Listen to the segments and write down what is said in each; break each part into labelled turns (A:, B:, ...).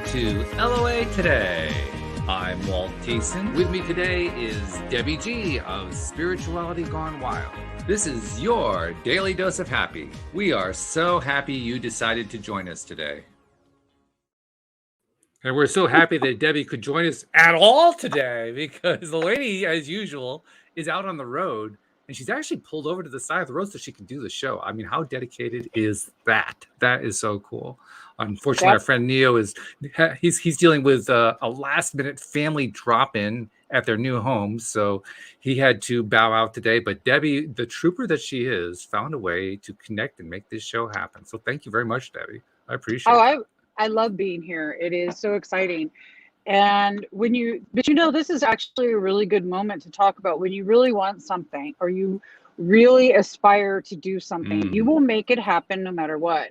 A: to LOA Today. I'm Walt. With me today is Debbie G of Spirituality Gone Wild. This is your daily dose of happy. We are so happy you decided to join us today. And we're so happy that Debbie could join us at all today because the lady, as usual, is out on the road. And she's actually pulled over to the side of the road so she can do the show. I mean, how dedicated is that? That is so cool. Unfortunately, our friend Neo he's dealing with a last-minute family drop-in at their new home, so he had to bow out today. But Debbie, the trooper that she is, found a way to connect and make this show happen. So thank you very much, Debbie. I appreciate it.
B: I love being here. It is so exciting. And this is actually a really good moment to talk about when you really want something or you really aspire to do something, you will make it happen no matter what.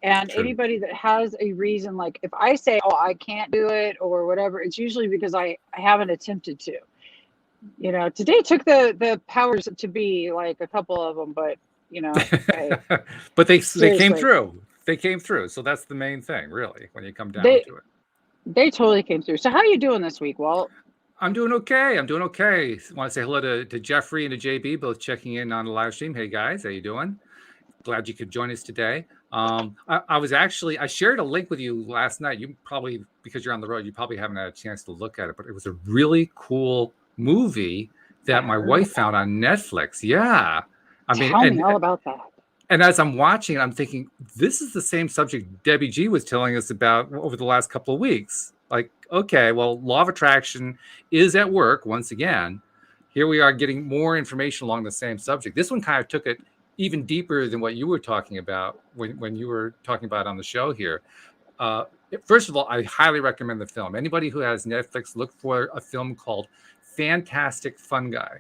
B: And anybody that has a reason, like if I say, oh, I can't do it or whatever, it's usually because I haven't attempted to. You know, today took the powers to be, like a couple of them, but
A: but they came through. They came through. So that's the main thing, really, when you come down to it.
B: They totally came through. So how are you doing this week, Walt?
A: I'm doing okay. I want to say hello to Jeffrey and to JB, both checking in on the live stream. Hey guys, how you doing? Glad you could join us today. I shared a link with you last night. You probably, because you're on the road, you probably haven't had a chance to look at it, but it was a really cool movie that my wife found on Netflix. Yeah.
B: Tell me all about that.
A: And as I'm watching, I'm thinking, this is the same subject Debbie G was telling us about over the last couple of weeks. Like, okay, well, law of attraction is at work once again. Here we are getting more information along the same subject. This one kind of took it even deeper than what you were talking about when you were talking about on the show here. First of all, I highly recommend the film. Anybody who has Netflix, look for a film called Fantastic Fungi.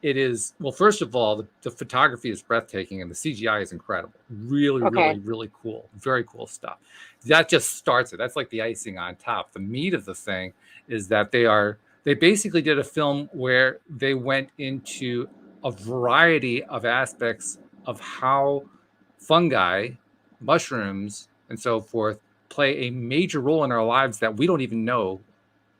A: It is, well, first of all, the photography is breathtaking and the CGI is incredible. Really cool. Very cool stuff. That just starts it. That's like the icing on top. The meat of the thing is that they basically did a film where they went into a variety of aspects of how fungi, mushrooms, and so forth play a major role in our lives that we don't even know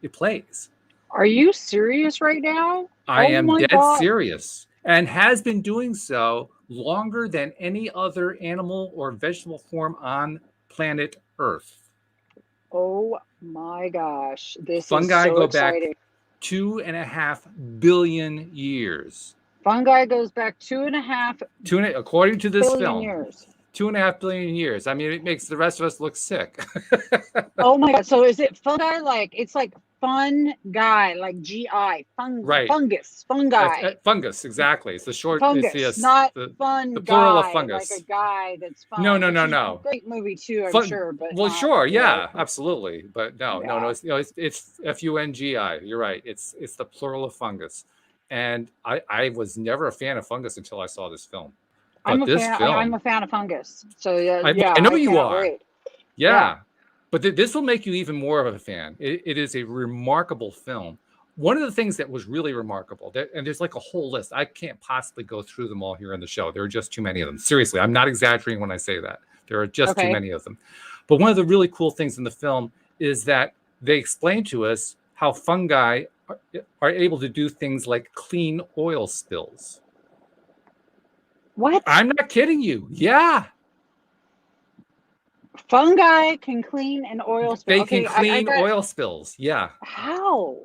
A: it plays.
B: Are you serious right now?
A: I am dead serious, and has been doing so longer than any other animal or vegetable form on planet Earth.
B: Oh my gosh.
A: Fungi go
B: exciting.
A: back 2.5 billion years.
B: Fungi goes back 2.5
A: according to this film.
B: Years.
A: 2.5 billion years. I mean, it makes the rest of us look sick.
B: Oh my God. So is it fungi? It's like fun guy, like GI,
A: right.
B: Fungus, fungi.
A: Fungus, exactly. It's the short,
B: fungus,
A: it's
B: not fun
A: the
B: guy,
A: plural of fungus.
B: Like a guy that's fun.
A: No.
B: Great movie too, I'm sure. But
A: well, sure, yeah, absolutely. But no. It's FUNGI. You're right. It's the plural of fungus. And I was never a fan of fungus until I saw this film.
B: I'm a fan of fungus. So
A: I know you are. Yeah. But this will make you even more of a fan. It is a remarkable film. One of the things that was really remarkable, and there's like a whole list. I can't possibly go through them all here in the show. There are just too many of them. Seriously, I'm not exaggerating when I say that. There are just too many of them. But one of the really cool things in the film is that they explain to us how fungi are able to do things like clean oil spills.
B: What?
A: I'm not kidding you. Yeah.
B: Fungi can clean an oil spill.
A: They can clean oil spills. Yeah.
B: How?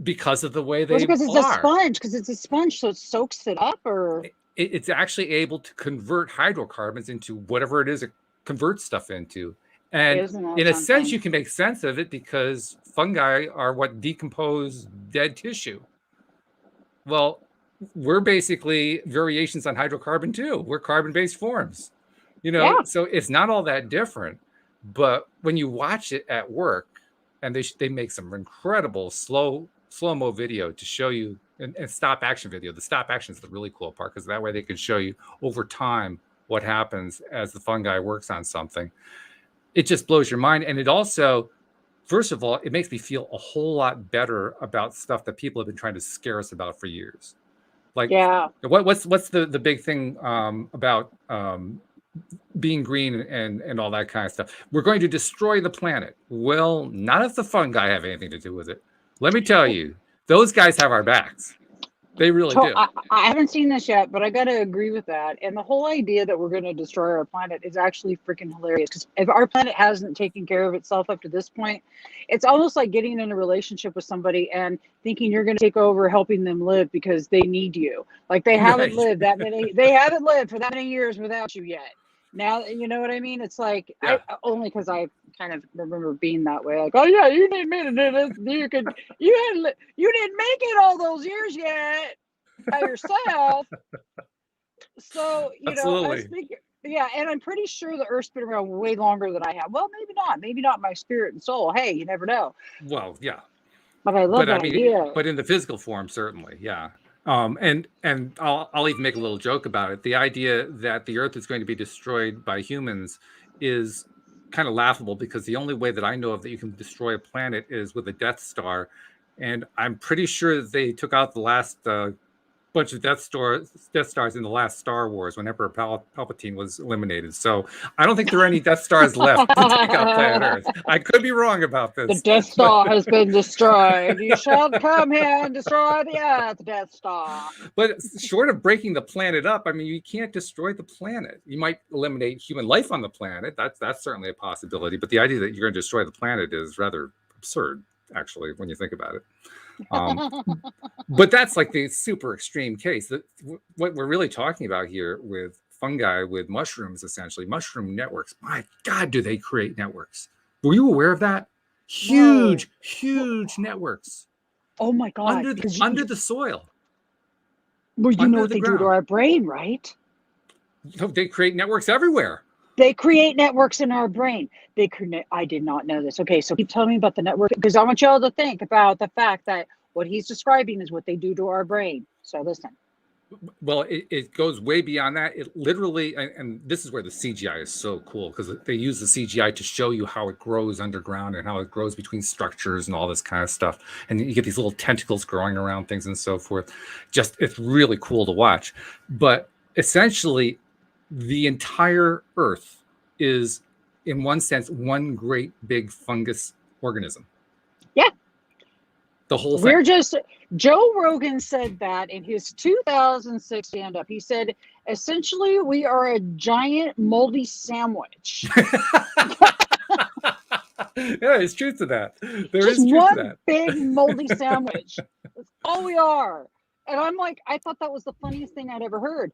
A: Because of the way they
B: because it's a sponge. Because it's a sponge, so it soaks it up, or
A: it's actually able to convert hydrocarbons into whatever it is it converts stuff into. And in a sense, you can make sense of it because fungi are what decompose dead tissue. Well, we're basically variations on hydrocarbon too. We're carbon-based forms, so it's not all that different. But when you watch it at work, and they make some incredible slow-mo video to show you, and stop action video. The stop action is the really cool part because that way they can show you over time what happens as the fungi works on something. It just blows your mind. And it also, first of all, it makes me feel a whole lot better about stuff that people have been trying to scare us about for years. Like, what's the big thing about being green and all that kind of stuff. We're going to destroy the planet. Well, not if the fungi have anything to do with it. Let me tell you, those guys have our backs. They really do.
B: I haven't seen this yet, but I got to agree with that. And the whole idea that we're going to destroy our planet is actually freaking hilarious. Because if our planet hasn't taken care of itself up to this point, it's almost like getting in a relationship with somebody and thinking you're going to take over helping them live because they need you. Like they haven't lived that many. They haven't lived for that many years without you yet. Now you know what I mean. It's like only because I kind of remember being that way. Like, oh yeah, you need me to do this. You didn't make it all those years yet by yourself. So
A: Absolutely.
B: and I'm pretty sure the Earth's been around way longer than I have. Well, maybe not my spirit and soul. Hey, you never know.
A: Well, yeah.
B: But I love that idea.
A: But in the physical form, certainly, yeah. And I'll even make a little joke about it. The idea that the Earth is going to be destroyed by humans is kind of laughable because the only way that I know of that you can destroy a planet is with a Death Star, and I'm pretty sure that they took out the last bunch of Death Stars in the last Star Wars when Emperor Palpatine was eliminated. So I don't think there are any Death Stars left to take out planet Earth. I could be wrong about this.
B: The Death Star has been destroyed. You shall come here and destroy the Earth, Death Star.
A: But short of breaking the planet up, I mean, you can't destroy the planet. You might eliminate human life on the planet. That's certainly a possibility. But the idea that you're going to destroy the planet is rather absurd, actually, when you think about it. But that's like the super extreme case. What we're really talking about here with fungi, with mushrooms, essentially mushroom networks. My God, do they create networks? Were you aware of that? Huge networks.
B: Oh my God!
A: Under the soil.
B: Well, you know what they do to our brain, right?
A: They create networks everywhere.
B: They create networks in our brain. I did not know this. Okay, so keep telling me about the network because I want y'all to think about the fact that what he's describing is what they do to our brain. So listen.
A: Well, it goes way beyond that. It literally, and this is where the CGI is so cool because they use the CGI to show you how it grows underground and how it grows between structures and all this kind of stuff. And you get these little tentacles growing around things and so forth. It's really cool to watch. But essentially, the entire Earth is, in one sense, one great big fungus organism.
B: Yeah.
A: The whole thing.
B: Joe Rogan said that in his 2006 stand-up. He said, essentially, we are a giant moldy sandwich.
A: Yeah, there's truth to that. There is
B: truth
A: to that.
B: Big moldy sandwich. That's all we are. And I'm like, I thought that was the funniest thing I'd ever heard.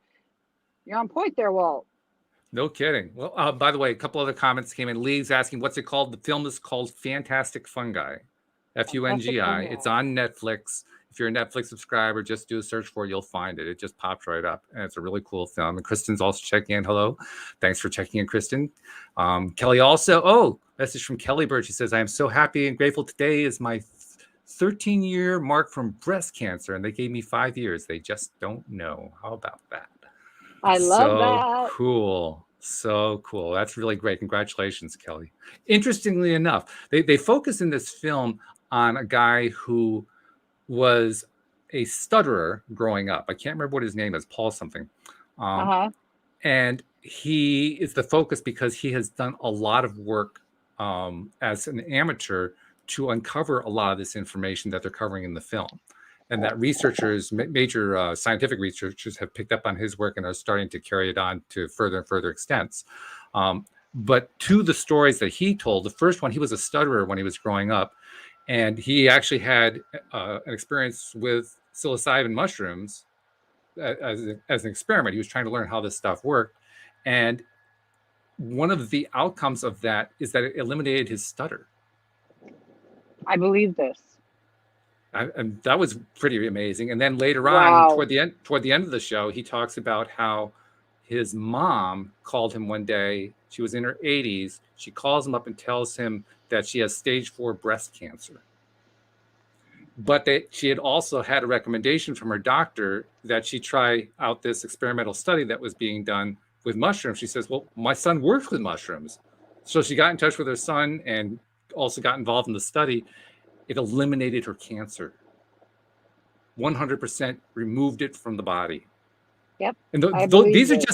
B: You're on point there, Walt.
A: No kidding. Well, by the way, a couple other comments came in. Lee's asking, what's it called? The film is called Fantastic Fungi. Fungi. It's on Netflix. If you're a Netflix subscriber, just do a search for it. You'll find it. It just pops right up. And it's a really cool film. And Kristen's also checking in. Hello. Thanks for checking in, Kristen. Kelly also. Message from Kelly Bird. She says, I am so happy and grateful. Today is my 13-year mark from breast cancer. And they gave me 5 years. They just don't know. How about that?
B: I love that.
A: Cool. So cool. That's really great. Congratulations, Kelly. Interestingly enough, they focus in this film on a guy who was a stutterer growing up. I can't remember what his name is, Paul something. And he is the focus because he has done a lot of work as an amateur to uncover a lot of this information that they're covering in the film. And that researchers, major scientific researchers, have picked up on his work and are starting to carry it on to further and further extents. But to the stories that he told, the first one, he was a stutterer when he was growing up. And he actually had an experience with psilocybin mushrooms as an experiment. He was trying to learn how this stuff worked. And one of the outcomes of that is that it eliminated his stutter.
B: I believe this.
A: And that was pretty amazing. And then later on, toward the end of the show, he talks about how his mom called him one day. She was in her 80s. She calls him up and tells him that she has stage 4 breast cancer. But she had also had a recommendation from her doctor that she try out this experimental study that was being done with mushrooms. She says, well, my son works with mushrooms. So she got in touch with her son and also got involved in the study. It eliminated her cancer. 100% removed it from the body.
B: Yep.
A: And
B: I believe
A: these are
B: this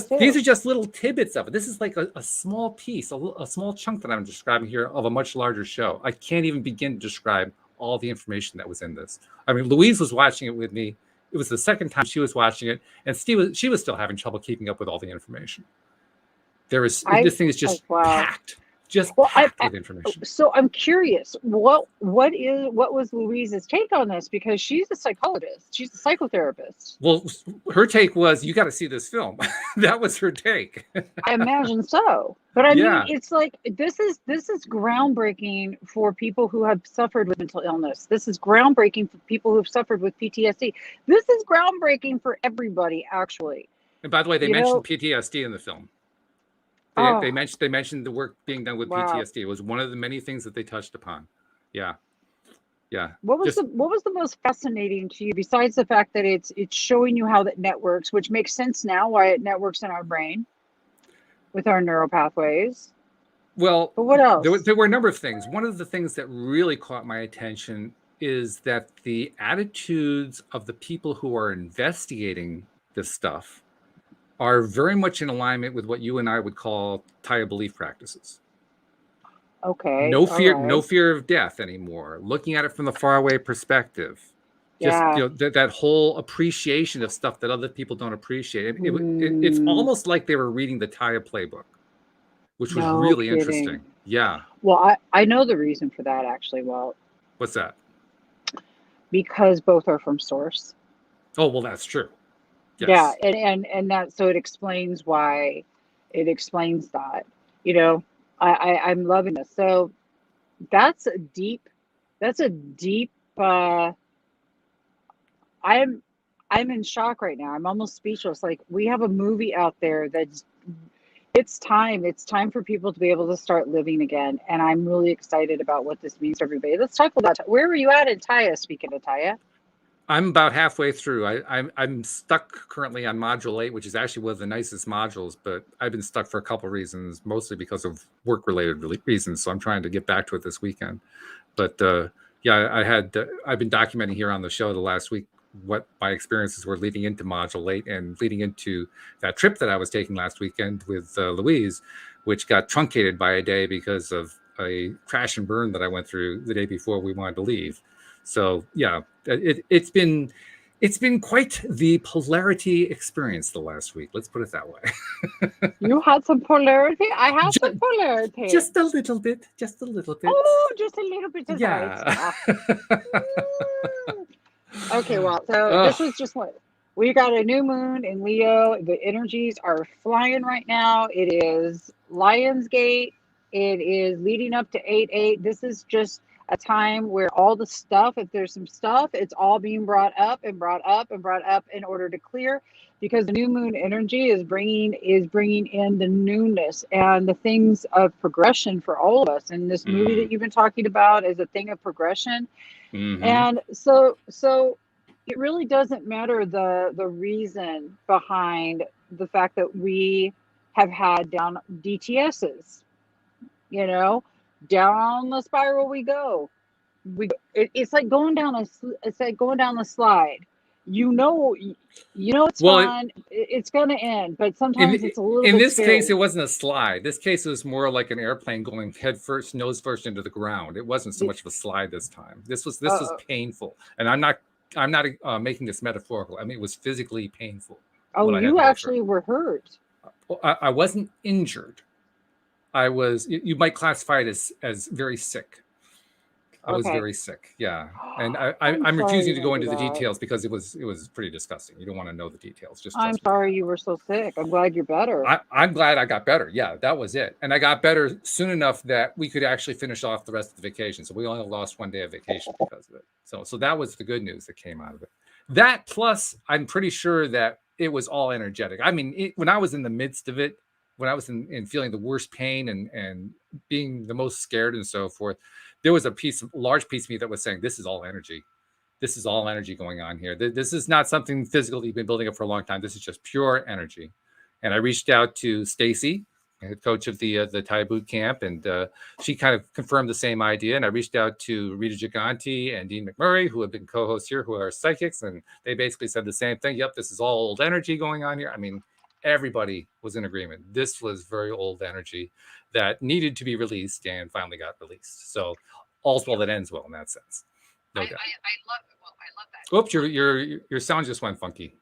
A: just
B: too.
A: little tidbits of it. This is like a small piece, a small chunk that I'm describing here of a much larger show. I can't even begin to describe all the information that was in this. I mean, Louise was watching it with me. It was the second time she was watching it, and she was still having trouble keeping up with all the information. This thing is
B: Oh,
A: just
B: wow. Well,
A: packed with information.
B: so I'm curious. What was Louise's take on this? Because she's a psychologist. She's a psychotherapist.
A: Well, her take was, "You got to see this film." That was her take.
B: I imagine so. But I mean,
A: Yeah.
B: it's like this is groundbreaking for people who have suffered with mental illness. This is groundbreaking for people who've suffered with PTSD. This is groundbreaking for everybody, actually.
A: And by the way, they
B: You
A: mentioned
B: know,
A: PTSD in the film.
B: oh,
A: They mentioned the work being done with
B: wow.
A: PTSD. It was one of the many things that they touched upon. Yeah, yeah.
B: What was the most fascinating to you besides the fact that it's showing you how that networks, which makes sense now why it networks in our brain with our neural pathways.
A: Well,
B: But what else?
A: there were a number of things. One of the things that really caught my attention is that the attitudes of the people who are investigating this stuff are very much in alignment with what you and I would call Taya belief practices.
B: Okay. All right.
A: No fear of death anymore. Looking at it from the faraway perspective. Just
B: Yeah.
A: that whole appreciation of stuff that other people don't appreciate. It's almost like they were reading the Taya playbook, which was really interesting. Yeah.
B: Well, I know the reason for that actually, Walt.
A: What's that?
B: Because both are from source.
A: Oh, well, that's true.
B: Yes. Yeah, and that, so it explains why, it explains that. You know, I'm loving this. So that's a deep I'm in shock right now. I'm almost speechless. Like, we have a movie out there that's it's time for people to be able to start living again, and I'm really excited about what this means for everybody. Let's talk about, where were you at in Taya? Speaking of Taya,
A: I'm about halfway through. I'm stuck currently on module 8, which is actually one of the nicest modules, but I've been stuck for a couple of reasons, mostly because of work-related reasons. So I'm trying to get back to it this weekend. But yeah, I've been documenting here on the show the last week what my experiences were leading into module 8 and leading into that trip that I was taking last weekend with Louise, which got truncated by a day because of a crash and burn that I went through the day before we wanted to leave. So yeah, it's been quite the polarity experience the last week. Let's put it that way.
B: you had some polarity. I have some polarity.
A: Just a little bit. Just a little bit.
B: Oh, just a little bit.
A: Yeah.
B: Okay, well, so this was just what we got, a new moon in Leo. The energies are flying right now. It is Lionsgate. It is leading up to 8/8. This is just a time where all the stuff, if there's some stuff, it's all being brought up and brought up and brought up in order to clear, because the new moon energy is bringing in the newness and the things of progression for all of us. And this movie that you've been talking about is a thing of progression.
A: Mm-hmm.
B: And so it really doesn't matter the reason behind the fact that we have had down DTSs, you know, down the spiral we go. It's like going down the slide. You know it's fun. It's going to end, but sometimes it's a little bit
A: in this
B: scary.
A: case, it wasn't a slide. This case was more like an airplane going head first, nose first into the ground. It wasn't so much of a slide this time. This was painful, and I'm not making this metaphorical. I mean, it was physically painful.
B: Oh, you actually were hurt.
A: I wasn't injured. I was. You might classify it as very sick. I was very sick. Yeah, and I'm refusing to go into the details because it was pretty disgusting. You don't want to know the details. Just
B: I'm sorry you were so sick. I'm glad you're better.
A: I'm glad I got better. Yeah, that was it. And I got better soon enough that we could actually finish off the rest of the vacation. So we only lost one day of vacation because of it. So that was the good news that came out of it. That plus, I'm pretty sure that it was all energetic. I mean, when I was in the midst of it, when I was in feeling the worst pain and being the most scared and so forth, there was a large piece of me that was saying, this is all energy. This is all energy going on here. This is not something physical that you've been building up for a long time. This is just pure energy. And I reached out to Stacy coach of the Thai boot camp, and she kind of confirmed the same idea. And I reached out to Rita Giganti and Dean McMurray, who have been co-hosts here, who are psychics, and they basically said the same thing. Yep, this is all old energy going on here. I mean, everybody was in agreement. This was very old energy that needed to be released and finally got released. So all's well that ends well in that sense. No doubt. I love that. Oops, your sound just went funky.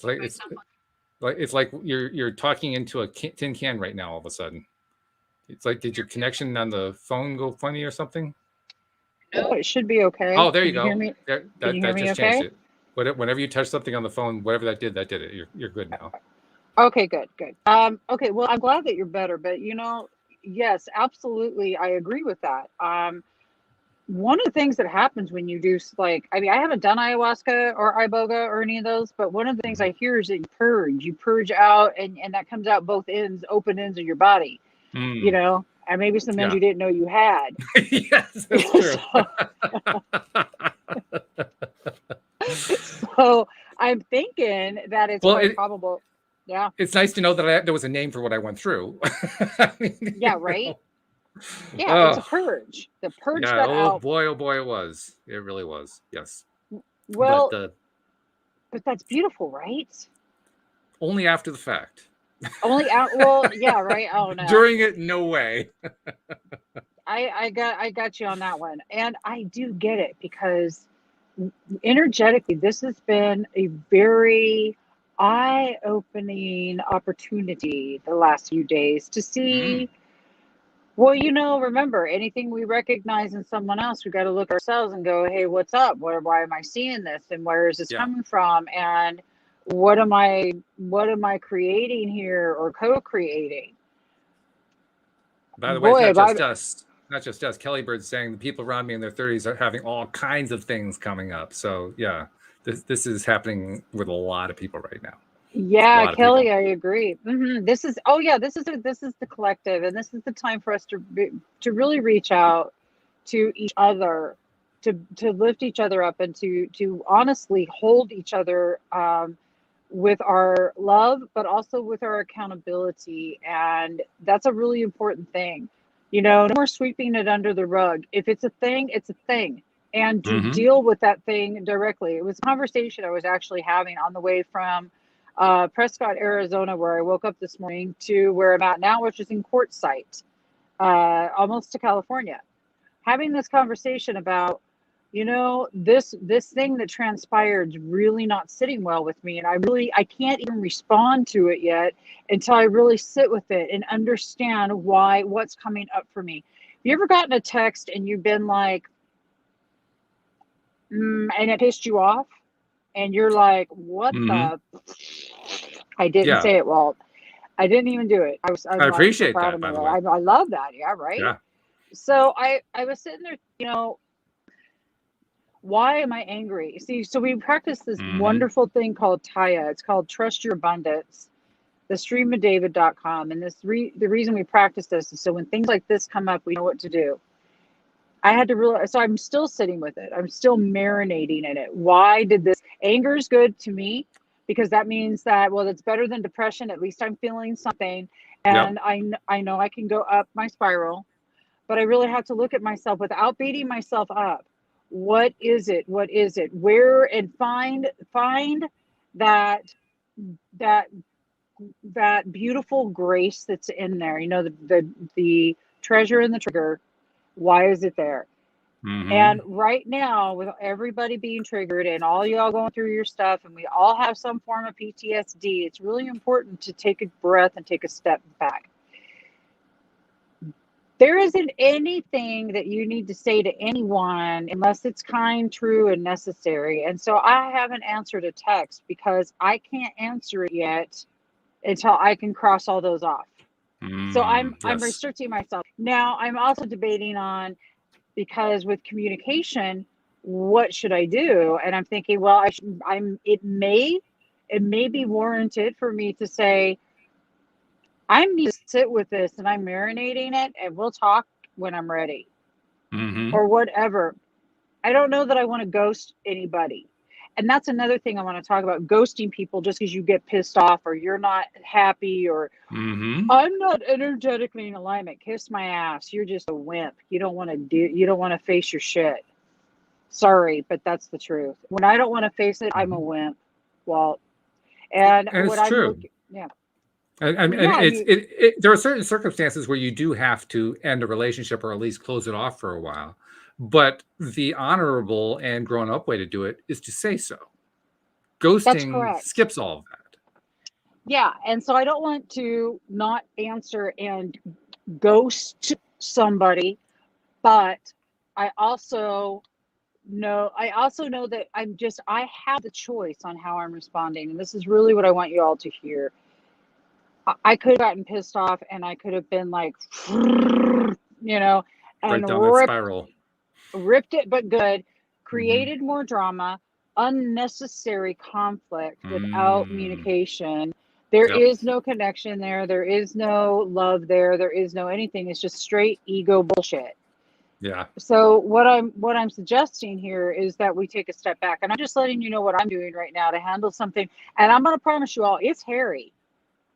A: It's like you're talking into a tin can right now. All of a sudden, it's like, did your connection on the phone go funny or something?
B: No, it should be okay.
A: Oh, there you
B: go.
A: Can you hear me just changed it. Whenever you touch something on the phone, whatever that did it. You're good now.
B: Okay, good. Okay, well, I'm glad that you're better, but yes, absolutely, I agree with that. One of the things that happens when you do, I haven't done ayahuasca or iboga or any of those, but one of the things I hear is that you purge out, and that comes out both open ends of your body, and maybe some ends you didn't know you had.
A: Yes, that's true.
B: So I'm thinking that it's probable. Yeah.
A: It's nice to know that there was a name for what I went through.
B: Yeah, right? Yeah, it's a purge. The purge that out.
A: Oh boy, it was. It really was. Yes.
B: Well, but that's beautiful, right?
A: Only after the fact.
B: Well, yeah, right. Oh no.
A: During it, no way.
B: I got you on that one. And I do get it, because energetically, this has been a very eye-opening opportunity the last few days to see. Well, remember, anything we recognize in someone else, we got to look ourselves and go, hey, what's up? Why am I seeing this? And where is this coming from? And what am I creating here or co-creating?
A: By the way, it's not just us. Kelly Bird's saying the people around me in their 30s are having all kinds of things coming up. So yeah, this is happening with a lot of people right now.
B: Yeah, Kelly, I agree. This is the collective, and this is the time for us to really reach out to each other, to lift each other up, and to honestly hold each other with our love, but also with our accountability. And that's a really important thing. No more sweeping it under the rug. If it's a thing, it's a thing. And to deal with that thing directly. It was a conversation I was actually having on the way from Prescott, Arizona, where I woke up this morning, to where I'm at now, which is in Quartzsite, almost to California. Having this conversation about, this thing that transpired is really not sitting well with me, and I can't even respond to it yet until I really sit with it and understand what's coming up for me. Have you ever gotten a text and you've been like, and it pissed you off? And you're like, what the? I didn't say it, Walt. I didn't even do it. I
A: appreciate that, by the way.
B: I love that. Yeah, right?
A: Yeah.
B: So I was sitting there, why am I angry? See, so we practice this wonderful thing called Taya. It's called Trust Your Abundance, thestreamofdavid.com. And the reason we practice this is so when things like this come up, we know what to do. I had to realize, so I'm still sitting with it. I'm still marinating in it. Why did this? Anger is good to me, because that means that, well, it's better than depression. At least I'm feeling something. And I know I can go up my spiral, but I really have to look at myself without beating myself up. What is it? What is it? Where? And find that beautiful grace that's in there. The treasure in the trigger. Why is it there? And right now, with everybody being triggered and all y'all going through your stuff, and we all have some form of PTSD, it's really important to take a breath and take a step back. There isn't anything that you need to say to anyone unless it's kind, true, and necessary. And so I haven't answered a text because I can't answer it yet until I can cross all those off. So I'm restricting myself. Now I'm also debating on, because with communication, what should I do? And I'm thinking, well, it may be warranted for me to say, I need to sit with this and I'm marinating it, and we'll talk when I'm ready, or whatever. I don't know that I want to ghost anybody. and that's another thing I want to talk about, ghosting people just because you get pissed off or you're not happy or
A: Mm-hmm.
B: I'm not energetically in alignment. Kiss my ass. You're just a wimp. You don't want to face your shit. Sorry, but that's the truth. When I don't want to face it, I'm a wimp, Walt. And
A: And
B: what
A: it's
B: I'm
A: true.
B: looking, yeah.
A: And
B: Well, yeah,
A: there are certain circumstances where you do have to end a relationship or at least close it off for a while. But the honorable and grown up way to do it is to say so.
B: that's
A: Ghosting
B: correct.
A: skips all of that.
B: Yeah, and so I don't want to not answer and ghost somebody, but I also know that I have the choice on how I'm responding, and this is really what I want you all to hear. I could have gotten pissed off and I could have been like, you know,
A: Right
B: and
A: down that spiral.
B: ripped it, but good,
A: Mm-hmm.
B: created more drama, unnecessary conflict without
A: Mm.
B: communication. There
A: Yep.
B: is no connection there. There is no love there. There is no anything. It's just straight ego bullshit.
A: Yeah.
B: So what I'm suggesting here is that we take a step back, and I'm just letting you know what I'm doing right now to handle something. And I'm going to promise you all, it's hairy.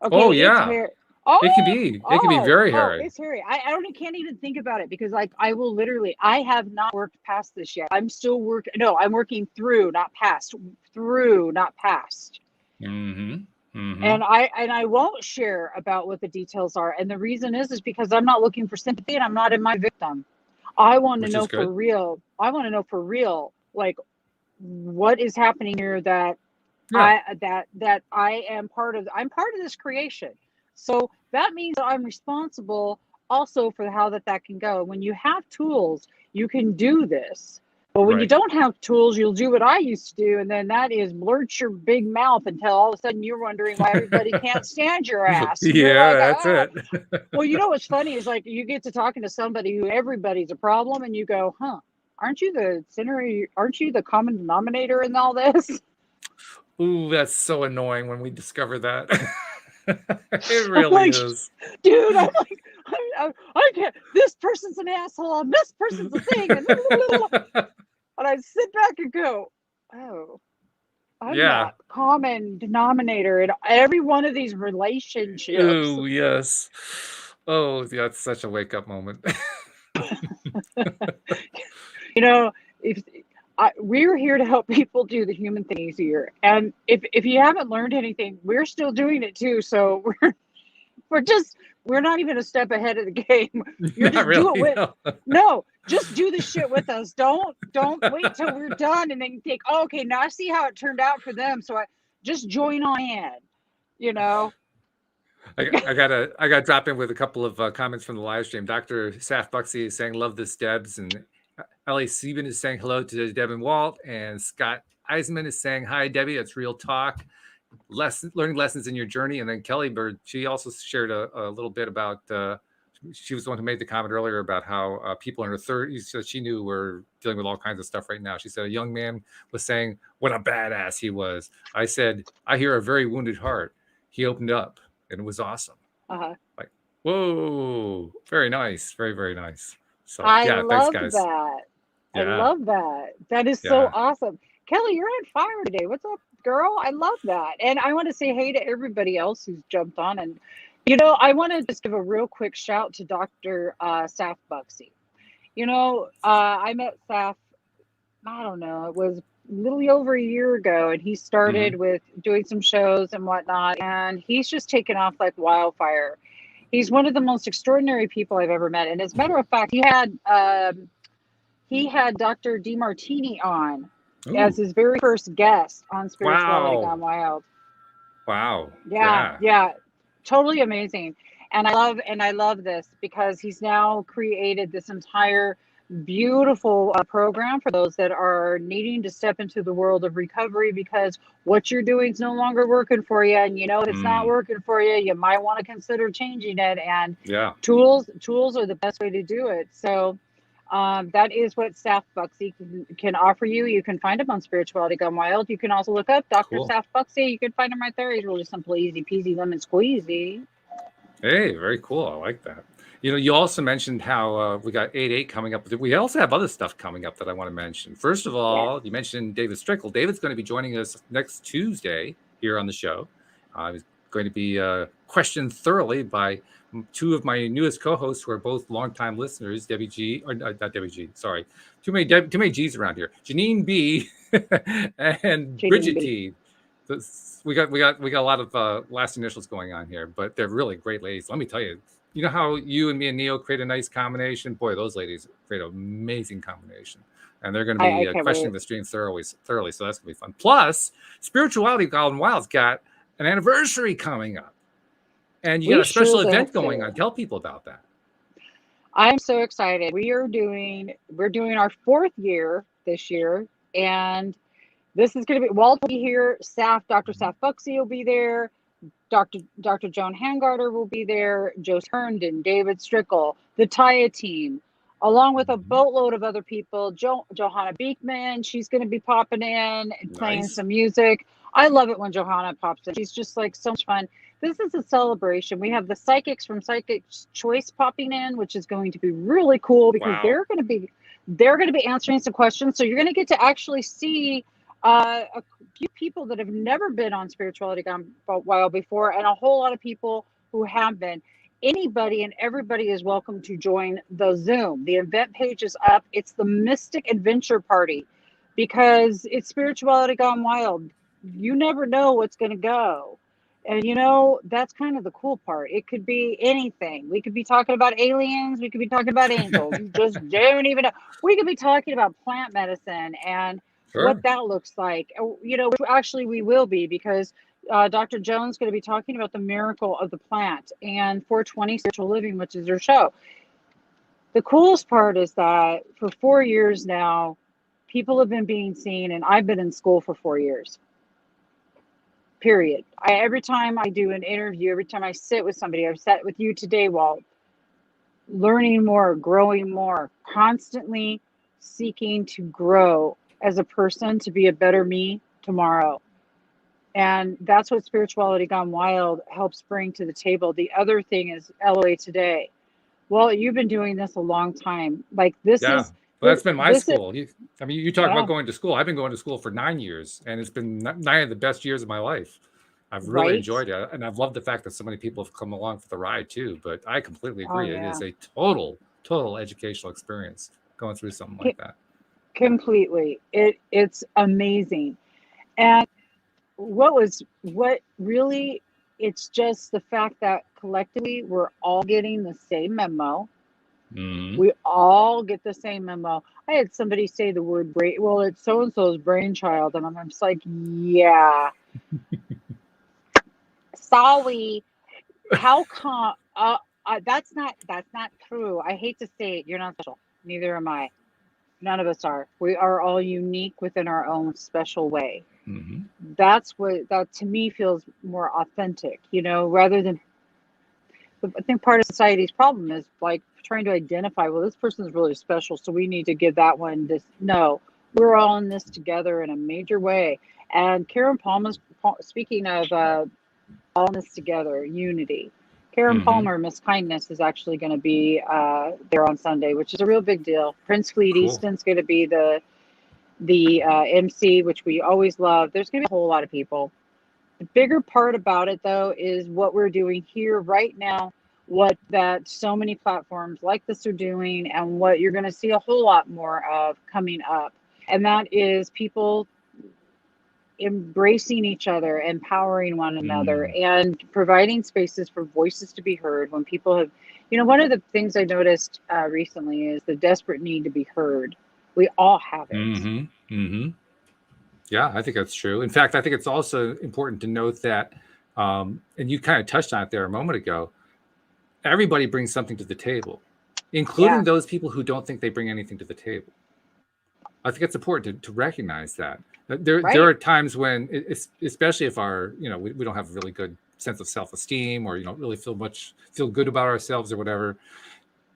A: Oh
B: Okay, it's
A: yeah.
B: hairy.
A: It can be. It can be very
B: Oh,
A: hairy.
B: it's hairy. Can't even think about it because like I will literally, I have not worked past this yet. I'm still working. No, I'm working through, not past. Through, not past.
A: Mm-hmm. Mm-hmm.
B: And I won't share about what the details are. And the reason is because I'm not looking for sympathy and I'm not in my victim. I want to
A: Which is
B: know for
A: good.
B: real. I want to know for real, like what is happening here that
A: Yeah.
B: I am part of. I'm part of this creation. So that means that I'm responsible also for how that can go. When you have tools, you can do this. But when you
A: Right.
B: don't have tools, you'll do what I used to do, and then that is blurt your big mouth until all of a sudden you're wondering why everybody can't stand your ass. And you're
A: Yeah,
B: like,
A: that's
B: ah.
A: it.
B: Well, you know what's funny is like you get to talking to somebody who everybody's a problem, and you go, huh? Aren't you the center? Aren't you the common denominator in all this?
A: Ooh, that's so annoying when we discover that. It
B: I'm
A: really
B: like,
A: is.
B: dude, I'm like, I can't. This person's an asshole, and this person's a thing, and I sit back and go, oh, I'm
A: Yeah.
B: that common denominator in every one of these relationships.
A: Ooh, yes. Oh, that's such a wake up moment.
B: You know, if we're here to help people do the human thing easier, and if you haven't learned anything, we're still doing it too. So we're just we're not even a step ahead of the game. You're
A: Not
B: just do it
A: really,
B: with
A: no.
B: no, just do the shit with us. Don't wait till we're done and then you think, oh, okay, now I see how it turned out for them. So I just join on in, you know.
A: I gotta drop in with a couple of comments from the live stream. Dr. Saf Buxy is saying love this Debs, and Ellie Sieben is saying hello to Deb and Walt, and Scott Eisman is saying hi Debbie. That's real talk. Learning lessons in your journey. And then Kelly Bird, she also shared a little bit about. She was the one who made the comment earlier about how people in her 30s that she knew were dealing with all kinds of stuff right now. She said a young man was saying what a badass he was. I said, I hear a very wounded heart. He opened up. And it was awesome.
B: Uh-huh.
A: Like, whoa, very nice, very, very nice. So
B: I
A: yeah, thanks,
B: love
A: guys.
B: that. I
A: Yeah,
B: love that. That is so
A: yeah.
B: awesome. Kelly, you're on fire today. What's up, girl? I love that. And I want to say hey to everybody else who's jumped on. And, I want to just give a real quick shout to Dr. Saf Buxy. I met Saf, I don't know, it was a little over a year ago, and he started
A: Mm-hmm.
B: with doing some shows and whatnot. And he's just taken off like wildfire. He's one of the most extraordinary people I've ever met. And as a matter of fact, he had Dr. DeMartini on as
A: Ooh,
B: his very first guest on Spirituality
A: wow,
B: Gone Wild.
A: wow,
B: Yeah,
A: yeah.
B: yeah, totally amazing. And I love this because he's now created this entire beautiful program for those that are needing to step into the world of recovery because what you're doing is no longer working for you, and if it's not
A: Mm,
B: working for you, you might want to consider changing it. And
A: yeah,
B: tools are the best way to do it. So that is what Saf Buxy can offer you. You can find him on Spirituality Gone Wild. You can also look up Dr.
A: cool.
B: Saf Buxy. You can find him right there. He's really simple, easy peasy, lemon squeezy.
A: Hey, very cool. I like that. You also mentioned how we got 8/8 coming up. We also have other stuff coming up that I want to mention. First of
B: Yes.
A: all, you mentioned David Strickle. David's going to be joining us next Tuesday here on the show. He's going to be questioned thoroughly by two of my newest co-hosts who are both longtime listeners, Debbie G, or not Debbie G, sorry. Too many G's around here. Janine B and
B: Cheating
A: Bridget
B: B.
A: T. We got a lot of last initials going on here, but they're really great ladies. Let me tell you, you know how you and me and Neil create a nice combination? Boy, those ladies create an amazing combination. And they're going to
B: I
A: be
B: can't
A: questioning
B: wait.
A: the stream thoroughly. So that's going to be fun. Plus, Spirituality Gone Wild's got an anniversary coming up. And you got a special event going on. Tell people about that.
B: I'm so excited. We're doing our 4th year this year, and this is going to be Walt will be here. Dr. Saf Buxey will be there. Dr. Joan Hangarter will be there. Joe Herndon, David Strickle, the Taya team, along with a boatload of other people. Johanna Beekman, she's going to be popping in and playing some music. I love it when Johanna pops in. She's just like so much fun. This is a celebration. We have the psychics from Psychic's Choice popping in, which is going to be really cool because they're going to be answering some questions. So you're going to get to actually see a few people that have never been on Spirituality Gone Wild before, and a whole lot of people who have been. Anybody and everybody is welcome to join the Zoom. The event page is up. It's the Mystic Adventure Party because it's Spirituality Gone Wild. You never know what's going to go. And that's kind of the cool part. It could be anything. We could be talking about aliens. We could be talking about angels. You just don't even know. We could be talking about plant medicine and what that looks like. Actually, we will be because Dr. Jones is going to be talking about the miracle of the plant and 420 Spiritual Living, which is her show. The coolest part is that for 4 years now, people have been being seen, and I've been in school for 4 years. Period. Every time I do an interview, every time I sit with somebody, I've sat with you today, Walt, learning more, growing more, constantly seeking to grow as a person to be a better me tomorrow. And that's what Spirituality Gone Wild helps bring to the table. The other thing is LOA Today. Well, you've been doing this a long time. Like this is
A: well, that's been my school. You talk about going to school. I've been going to school for 9 years, and it's been 9 of the best years of my life. I've really enjoyed it, and I've loved the fact that so many people have come along for the ride too. But I completely agree. It is a total educational experience going through something like that.
B: Completely. It's amazing. And it's just the fact that collectively we're all getting the same memo. Mm-hmm. We all get the same memo. I had somebody say the word brain. Well, it's so-and-so's brainchild. And I'm just like, yeah. Sorry. How come? That's not true. I hate to say it. You're not special. Neither am I. None of us are. We are all unique within our own special way. Mm-hmm. That's what that to me feels more authentic, rather than. I think part of society's problem is like trying to identify, well, this person is really special, so we need to give that one this. No, we're all in this together in a major way. And Karen Palmer, speaking of all in this together, unity. Karen Palmer, Miss Kindness, is actually going to be there on Sunday, which is a real big deal. Prince Fleet Easton's going to be the MC, which we always love. There's going to be a whole lot of people. The bigger part about it, though, is what we're doing here right now, what that so many platforms like this are doing, and what you're going to see a whole lot more of coming up. And that is people embracing each other, empowering one another, and providing spaces for voices to be heard when people have, one of the things I noticed recently is the desperate need to be heard. We all have it.
A: Yeah, I think that's true. In fact, I think it's also important to note that, and you kind of touched on it there a moment ago, everybody brings something to the table, including those people who don't think they bring anything to the table. I think it's important to recognize that. There are times when, especially if we don't have a really good sense of self-esteem, or really feel good about ourselves or whatever.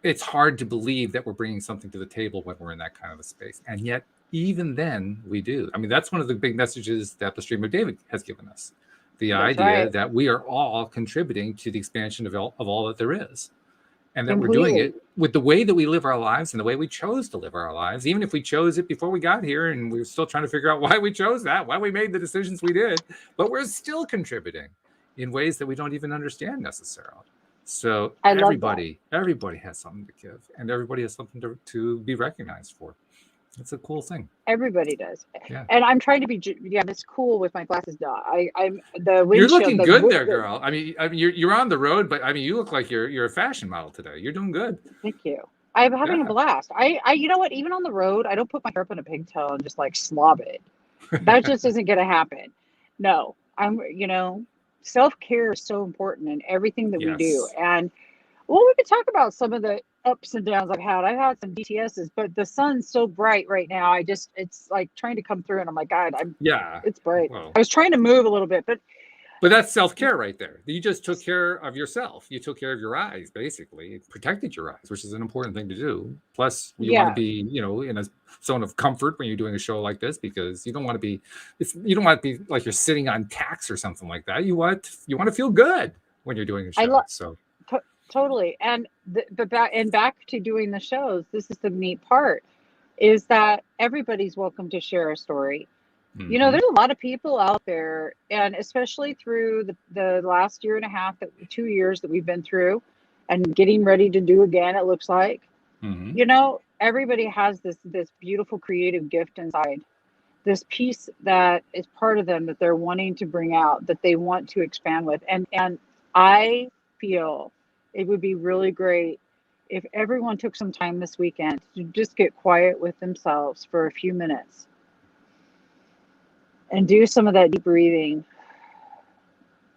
A: It's hard to believe that we're bringing something to the table when we're in that kind of a space, and yet even then we do. I mean, that's one of the big messages that the Stream of David has given us: the idea that we are all contributing to the expansion of all that there is. and that we're doing
B: Completely.
A: it with the way that we live our lives and the way we chose to live our lives, even if we chose it before we got here and we're still trying to figure out why we chose that, why we made the decisions we did, but we're still contributing in ways that we don't even understand necessarily. So
B: I love that.
A: everybody has something to give, and everybody has something to be recognized for. It's a cool thing.
B: Everybody does.
A: Yeah.
B: And I'm trying to be, yeah, that's cool with my glasses down. I'm the
A: You're
B: windshield,
A: looking good there, girl. I mean, you're on the road, but I mean, you look like you're a fashion model today. You're doing good.
B: thank you. I'm having a
A: Yeah.
B: blast. You know what? Even on the road, I don't put my hair up in a pigtail and just like slob it. That just isn't going to happen. No, self-care is so important in everything that we do.
A: Yes.
B: And well, we could talk about some of the ups and downs I've had. I've had some DTSs, but the sun's so bright right now. It's like trying to come through, and I'm like, God,
A: Yeah.
B: it's bright.
A: Well,
B: I was trying to move a little bit, but
A: that's self-care right there. You just took care of yourself. You took care of your eyes, basically. It protected your eyes, which is an important thing to do. Plus, you want to
B: yeah,
A: be, in a zone of comfort when you're doing a show like this, because you don't want to be, you don't want to be like you're sitting on tacks or something like that. You want to feel good when you're doing a
B: I
A: show.
B: love
A: So
B: totally. And back to doing the shows. This is the neat part, is that everybody's welcome to share a story.
A: mhm.
B: There's a lot of people out there, and especially through the last year and a half, 2 years that we've been through and getting ready to do again, it looks like,
A: Mhm.
B: everybody has this beautiful creative gift inside, this piece that is part of them that they're wanting to bring out, that they want to expand with. And I feel it would be really great if everyone took some time this weekend to just get quiet with themselves for a few minutes and do some of that deep breathing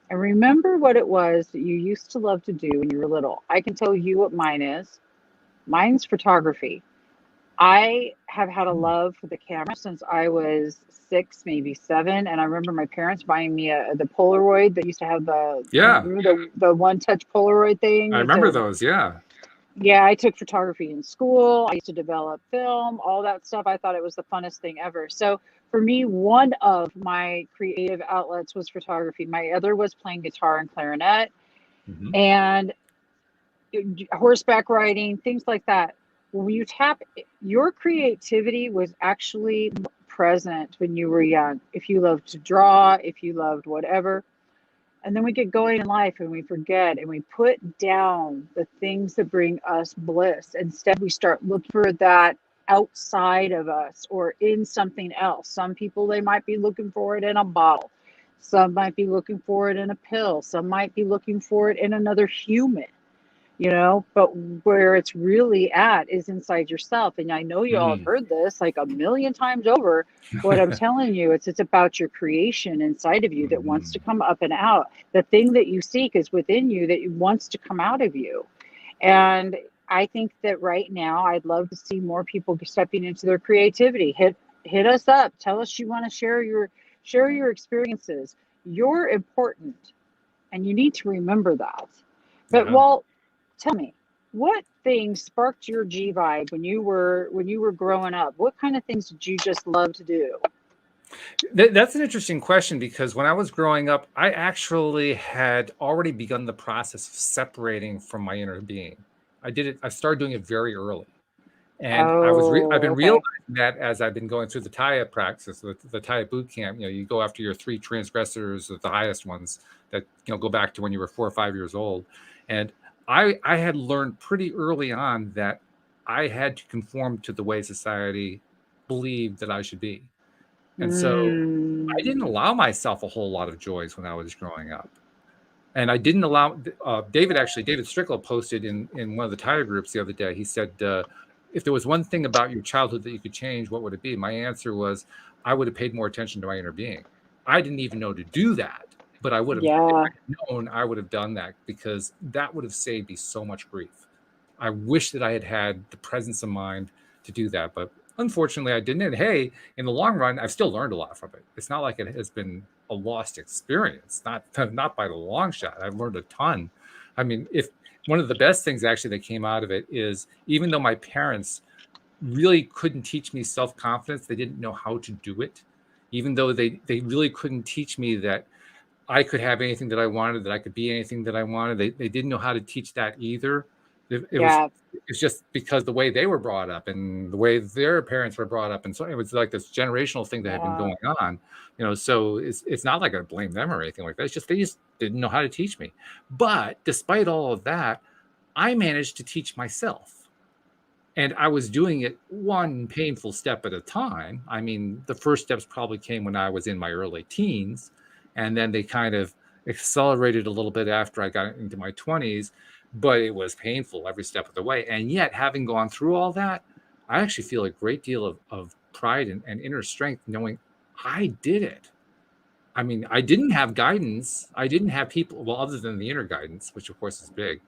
B: and remember what it was that you used to love to do when you were little. I can tell you what mine is. Mine's photography. I have had a love for the camera since I was 6, maybe 7, and I remember my parents buying me the Polaroid that used to have
A: Yeah,
B: the one-touch Polaroid
A: I
B: thing.
A: remember those. Yeah.
B: Yeah, I took photography in school. I used to develop film, all that stuff. I thought it was the funnest thing ever. So for me, one of my creative outlets was photography. My other was playing guitar and clarinet
A: Mhm.
B: and horseback riding, things like that. When you tap, your creativity was actually present when you were young. If you loved to draw, if you loved whatever, and then we get going in life and we forget and we put down the things that bring us bliss. Instead, we start looking for that outside of us or in something else. Some people, they might be looking for it in a bottle. Some might be looking for it in a pill. Some might be looking for it in another human, but where it's really at is inside yourself. And I know you all have
A: Mm.
B: heard this like a million times over. What I'm telling you, it's about your creation inside of you that wants to
A: Mhm.
B: come up and out. The thing that you seek is within you that wants to come out of you. And I think that right now I'd love to see more people stepping into their creativity. Hit us up. Tell us you want to share your experiences. You're important and you need to remember that. But
A: Yeah.
B: Walt, tell me, what things sparked your G vibe when you were growing up? What kind of things did you just love to do?
A: That's an interesting question, because when I was growing up, I actually had already begun the process of separating from my inner being. I started doing it very early. And I've
B: Oh,
A: been realizing
B: okay.
A: that as I've been going through the TIA practice, the TIA boot camp. You go after your 3 transgressors, the highest ones that go back to when you were 4 or 5 years old. And I had learned pretty early on that I had to conform to the way society believed that I should be. And so I
B: Mm,
A: didn't allow myself a whole lot of joys when I was growing up. And I didn't allow David Strickle posted in one of the tire groups the other day. He said, if there was one thing about your childhood that you could change, what would it be? My answer was, I would have paid more attention to my inner being. I didn't even know to do that, but I would have, if I
B: yeah.
A: had known, I would have done that, because that would have saved me so much grief. I wish that I had had the presence of mind to do that, but unfortunately I didn't. And hey, in the long run, I've still learned a lot from it. It's not like it has been a lost experience, not by the long shot. I've learned a ton. I mean, if one of the best things actually that came out of it is, even though my parents really couldn't teach me self-confidence, they didn't know how to do it. Even though they really couldn't teach me that I could have anything that I wanted, that I could be anything that I wanted. They didn't know how to teach that either. It was
B: Yeah.
A: it's just because the way they were brought up and the way their parents were brought up, and so it was like this generational thing that had been
B: Yeah.
A: going on, so it's not like I blame them or anything like that. It's just they just didn't know how to teach me. But despite all of that, I managed to teach myself. And I was doing it one painful step at a time. I mean, the first steps probably came when I was in my early teens, and then they kind of accelerated a little bit after I got into my 20s, but it was painful every step of the way. And yet, having gone through all that, I actually feel a great deal of pride and inner strength knowing I did it. I mean, I didn't have guidance. I didn't have people, well, other than the inner guidance, which of course is big,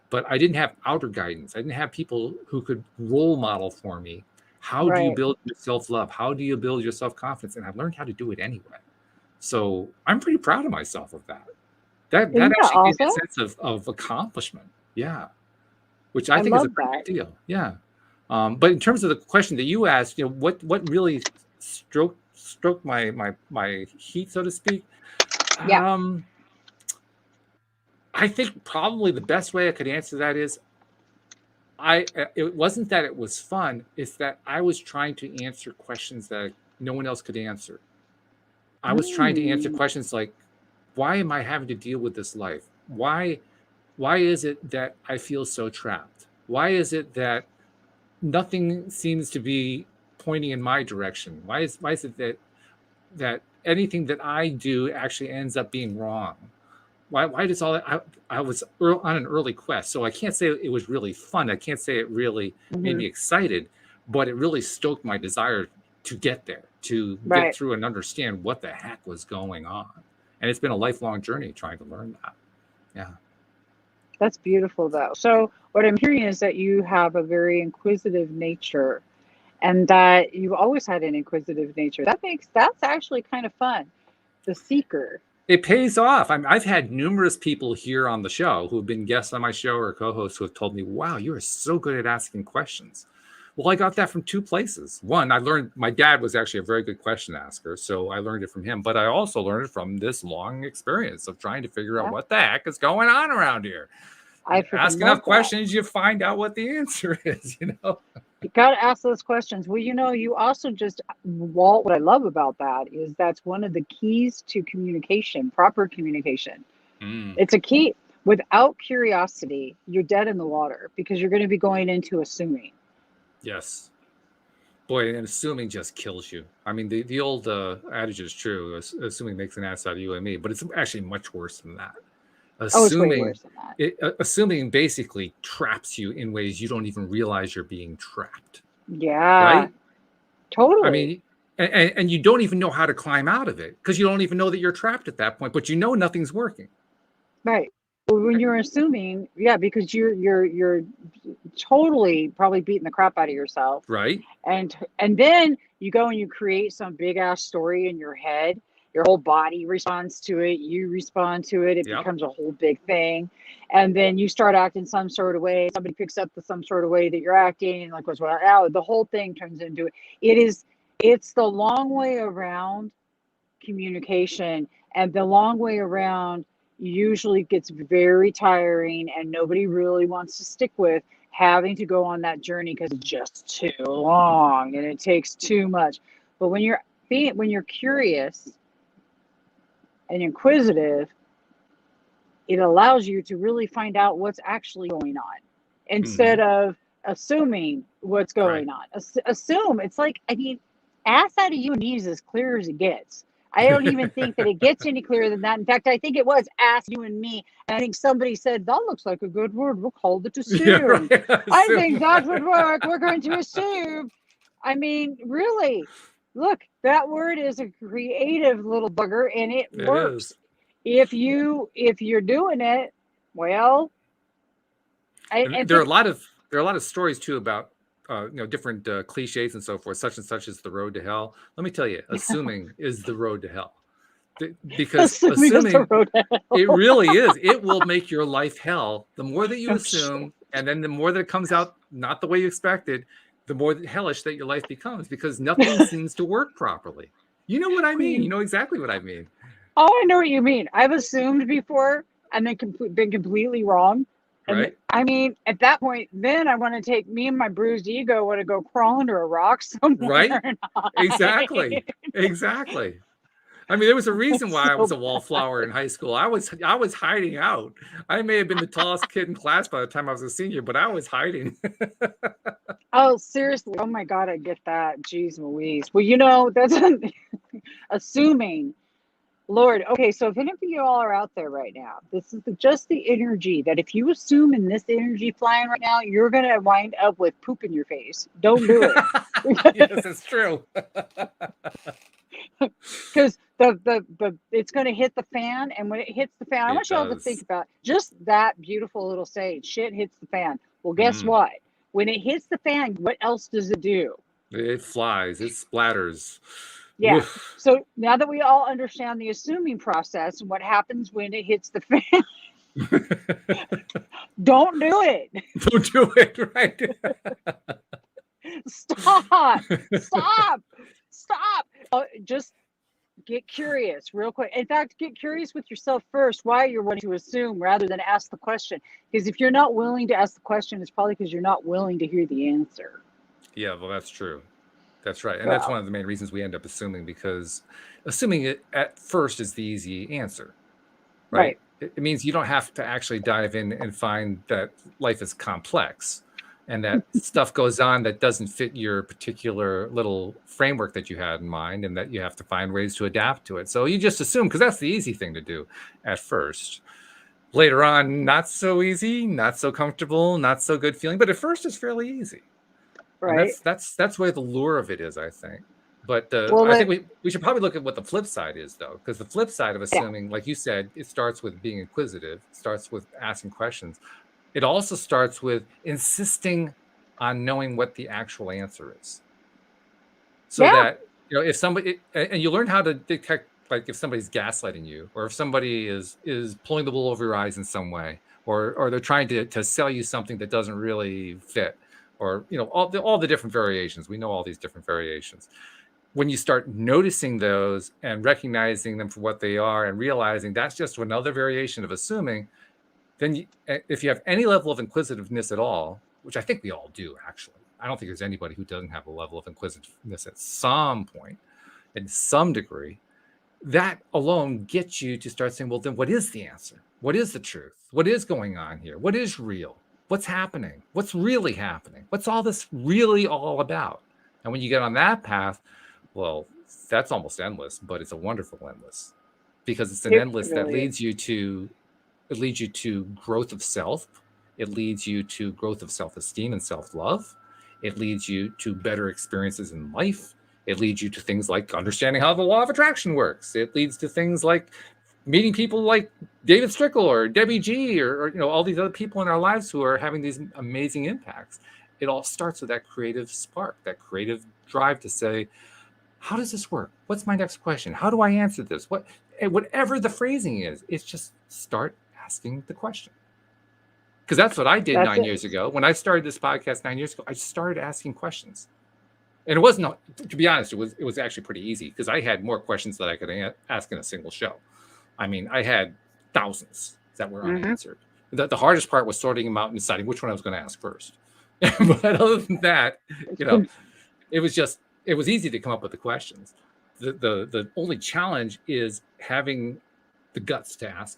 A: but I didn't have outer guidance. I didn't have people who could role model for me. How do you
B: Right.
A: build your self-love? How do you build your self-confidence? And I've learned how to do it anyway. So I'm pretty proud of myself of that. That
B: Isn't that
A: actually gave me
B: awesome?
A: a sense of accomplishment. Yeah. Which I
B: I
A: think is a
B: love
A: pretty
B: that.
A: big deal. Yeah. But in terms of the question that you asked, what really stroked my heat, so to speak.
B: Yeah.
A: I think probably the best way I could answer that is it wasn't that it was fun, it's that I was trying to answer questions that no one else could answer. I was trying to answer
B: Mm.
A: questions like, why am I having to deal with this life? Why is it that I feel so trapped? Why is it that nothing seems to be pointing in my direction? Why is it that anything that I do actually ends up being wrong? Why does all that? I was on an early quest, so I can't say it was really fun. I can't say it really made
B: Hmm.
A: me excited, but it really stoked my desire to get there, to get
B: Right.
A: through and understand what the heck was going on. And it's been a lifelong journey trying to learn that. Yeah.
B: That's beautiful, though. So, what I'm hearing is that you have a very inquisitive nature and that you've always had an inquisitive nature. That's actually kind of fun. The seeker.
A: It pays off. I've had numerous people here on the show who have been guests on my show or co-hosts who have told me, wow, you are so good at asking questions. Well, I got that from two places. One, I learned my dad was actually a very good question asker, so I learned it from him. But I also learned it from this long experience of trying to figure out
B: Yeah,
A: what the heck is going on around here.
B: I
A: Ask
B: freaking
A: enough
B: love that.
A: questions, you find out what the answer is,
B: You got to ask those questions. Well, you also just, Walt, what I love about that is that's one of the keys to communication, proper communication.
A: Mm,
B: It's a key. Without curiosity, you're dead in the water because you're going to be going into assuming.
A: yes. Boy, and assuming just kills you. I mean, the old adage is true. Assuming makes an ass out of you and me, but it's actually much worse than that.
B: Oh, it's way
A: Assuming
B: worse than that.
A: assuming basically traps you in ways you don't even realize you're being trapped,
B: Yeah,
A: right? I
B: totally.
A: mean, and you don't even know how to climb out of it because you don't even know that you're trapped at that point, but you know nothing's working.
B: Right. Well, when
A: Right?
B: you're assuming, yeah, because you're totally probably beating the crap out of yourself,
A: Right?
B: and then you go and you create some big ass story in your head. Your whole body responds to it. You respond to it. It
A: Yep.
B: becomes a whole big thing, and then you start acting some sort of way. Somebody picks up the some sort of way that you're acting, and like what's what? Now the whole thing turns into it. It is. It's the long way around communication, and the long way around usually gets very tiring and nobody really wants to stick with having to go on that journey because it's just too long and it takes too much. But when you're curious and inquisitive, it allows you to really find out what's actually going on
A: Mm-hmm.
B: instead of assuming what's
A: Right.
B: going on. Assume, it's like, I mean, ass out of you and me is as clear as it gets. I don't even think that it gets any clearer than that. In fact, I think it was ask you and me. And I think somebody said, that looks like a good word. We'll call it
A: Yeah.
B: assume.
A: Right.
B: I think
A: Assume.
B: that would work. We're going to assume. I mean, really, look, that word is a creative little bugger and it
A: It
B: works.
A: is.
B: If you're doing it, well,
A: And
B: if it,
A: there are a lot of stories too about different cliches and so forth. Such and such is the road to hell. Let me tell you, assuming is the road to hell. Because
B: assuming it's the
A: assuming
B: road to
A: it
B: hell.
A: really is, it will make your life hell. The more that you
B: Oh, shit.
A: assume, and then the more that it comes out not the way you expected, the more hellish that your life becomes because nothing seems to work properly. You know what I mean? You know exactly what I mean.
B: Oh, I know what you mean. I've assumed before and then been completely wrong. And
A: right?
B: I mean, at that point, then I want to take me and my bruised ego, want to go crawl under a rock somewhere
A: Right?
B: and hide.
A: Exactly. Exactly. I mean, there was a reason
B: It's
A: why I
B: so
A: was a wallflower
B: bad.
A: in high school. I was hiding out. I may have been the tallest kid in class by the time I was a senior, but I was hiding.
B: Oh, seriously. Oh my God, I get that. Jeez Louise. Well, that's assuming. Lord, okay, so if any of you all are out there right now, this is just the energy that if you assume in this energy flying right now, you're going to wind up with poop in your face. Don't do it.
A: Yes, it's true.
B: Because it's going to hit the fan, and when it hits the fan, I
A: It
B: want y'all to think
A: does.
B: about just that beautiful little saying, shit hits the fan. Well, guess
A: Mm.
B: what? When it hits the fan, what else does it do?
A: It flies. It splatters.
B: Yeah. So now that we all understand the assuming process and what happens when it hits the fan, don't do it.
A: Don't do it, right?
B: Stop. Stop. Stop. Just get curious real quick. In fact, get curious with yourself first why you're wanting to assume rather than ask the question. Because if you're not willing to ask the question, it's probably because you're not willing to hear the answer.
A: Yeah, well, that's true. That's right. And that's
B: Well,
A: one of the main reasons we end up assuming, because assuming it at first is the easy answer, right?
B: right.
A: It means you don't have to actually dive in and find that life is complex and that stuff goes on that doesn't fit your particular little framework that you had in mind, and that you have to find ways to adapt to it. So you just assume, because that's the easy thing to do at first. Later on, not so easy, not so comfortable, not so good feeling, but at first it's fairly easy. And
B: Right.
A: that's where the lure of it is, I think. But
B: Well,
A: I think we should probably look at what the flip side is, though, because the flip side of
B: yeah.
A: assuming, like you said, it starts with being inquisitive, it starts with asking questions. It also starts with insisting on knowing what the actual answer is, so
B: Yeah.
A: that if somebody, and you learn how to detect, like if somebody's gaslighting you, or if somebody is pulling the wool over your eyes in some way, or they're trying to sell you something that doesn't really fit, or all the different variations. We know all these different variations. When you start noticing those and recognizing them for what they are, and realizing that's just another variation of assuming, then if you have any level of inquisitiveness at all, which I think we all do, actually. I don't think there's anybody who doesn't have a level of inquisitiveness at some point, in some degree. That alone gets you to start saying, well, then what is the answer? What is the truth? What is going on here? What is real? What's happening? What's really happening? What's all this really all about? And when you get on that path, well, that's almost endless, but it's a wonderful endless, because it's an
B: It
A: endless that
B: really is.
A: leads you to growth of self. It leads you to growth of self-esteem and self-love. It leads you to better experiences in life. It leads you to things like understanding how the law of attraction works. It leads to things like meeting people like David Strickle or Debbie G, or all these other people in our lives who are having these amazing impacts. It all starts with that creative spark, that creative drive to say, how does this work? What's my next question? How do I answer this? Whatever the phrasing is, it's just start asking the question. Because that's what I did
B: That's
A: 9 years
B: it.
A: ago. When I started this podcast 9 years ago, I started asking questions. And it wasn't, to be honest, it was actually pretty easy, because I had more questions that I could ask in a single show. I mean, I had thousands that were
B: Mm-hmm.
A: unanswered. The hardest part was sorting them out and deciding which one I was going to ask first. But other than that, it was easy to come up with the questions. The only challenge is having the guts to ask,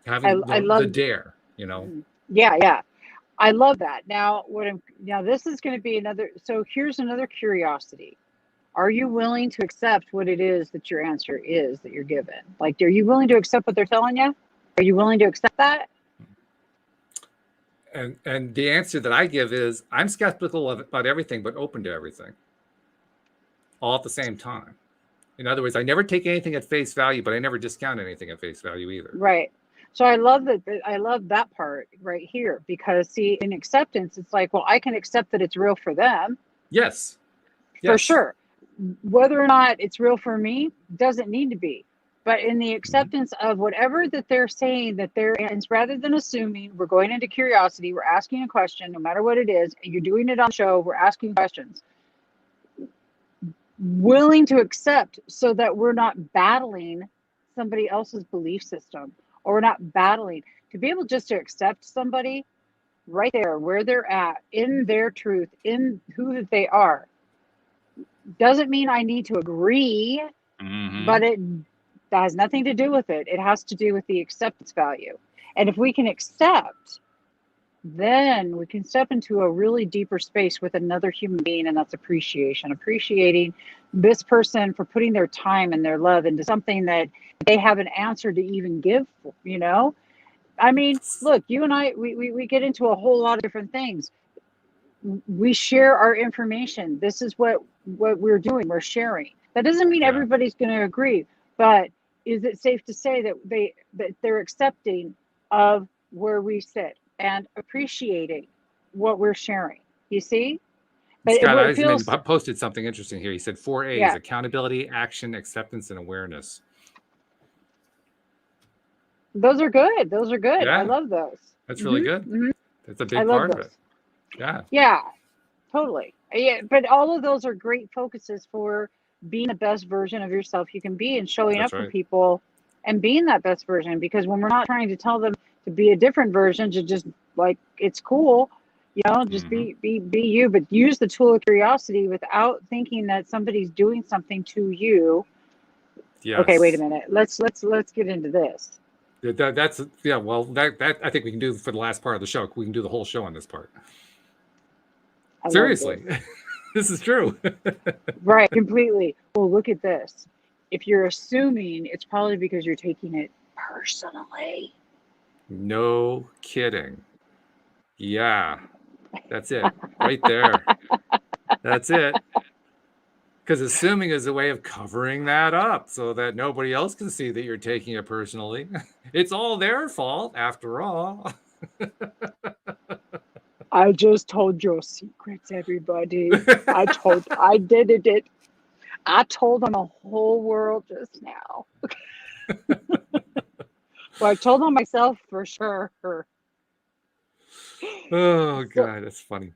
A: having
B: I
A: the
B: love.
A: dare.
B: Yeah, yeah. I love that. Now, now this is going to be another. So here's another curiosity. Are you willing to accept what it is that your answer is that you're given? Like, are you willing to accept what they're telling you? Are you willing to accept that?
A: And the answer that I give is, I'm skeptical about everything, but open to everything, all at the same time. In other words, I never take anything at face value, but I never discount anything at face value either.
B: Right. So I love that. I love that part right here, because see, in acceptance, it's like, well, I can accept that it's real for them.
A: Yes.
B: For
A: Yes.
B: sure. Whether or not it's real for me doesn't need to be. But in the acceptance of whatever that they're saying, that rather than assuming, we're going into curiosity, we're asking a question, no matter what it is, you're doing it on the show, we're asking questions. Willing to accept, so that we're not battling somebody else's belief system, or we're not battling. To be able just to accept somebody right there where they're at, in their truth, in who they are, doesn't mean I need to agree, but that has nothing to do with it. It has to do with the acceptance value. And if we can accept, then we can step into a really deeper space with another human being, and that's appreciation. Appreciating this person for putting their time and their love into something that they have an answer to even give, you know? I mean, look, you and I, we get into a whole lot of different things. We share our information. This is what we're doing. We're sharing. That doesn't mean everybody's going to agree, but is it safe to say that they're accepting of where we sit and appreciating what we're sharing? You see? But
A: Scott,
B: I
A: posted something interesting here. He said 4 A's: accountability, action, acceptance, and awareness.
B: Those are good. Those are good.
A: Yeah.
B: I love those.
A: That's really good. That's a big part of it. Yeah.
B: Yeah, totally. Yeah, but all of those are great focuses for being the best version of yourself you can be, and showing up for people and being that best version. Because when we're not trying to tell them to be a different version, to just like, it's cool, you know, just be you, but use the tool of curiosity without thinking that somebody's doing something to you.
A: Yes.
B: Okay, wait a minute. Let's get into this.
A: That's well, that I think we can do for the last part of the show. We can do the whole show on this part. Seriously. This is true.
B: Right, completely. Well, look at this. If you're assuming, it's probably because you're taking it personally.
A: No kidding. Yeah. That's it. Right there. That's it. Because assuming is a way of covering that up so that nobody else can see that you're taking it personally. It's all their fault, after all.
B: I just told your secrets, everybody. I did it. I told them the whole world just now. Well, I told on myself for sure.
A: Oh, God, that's funny.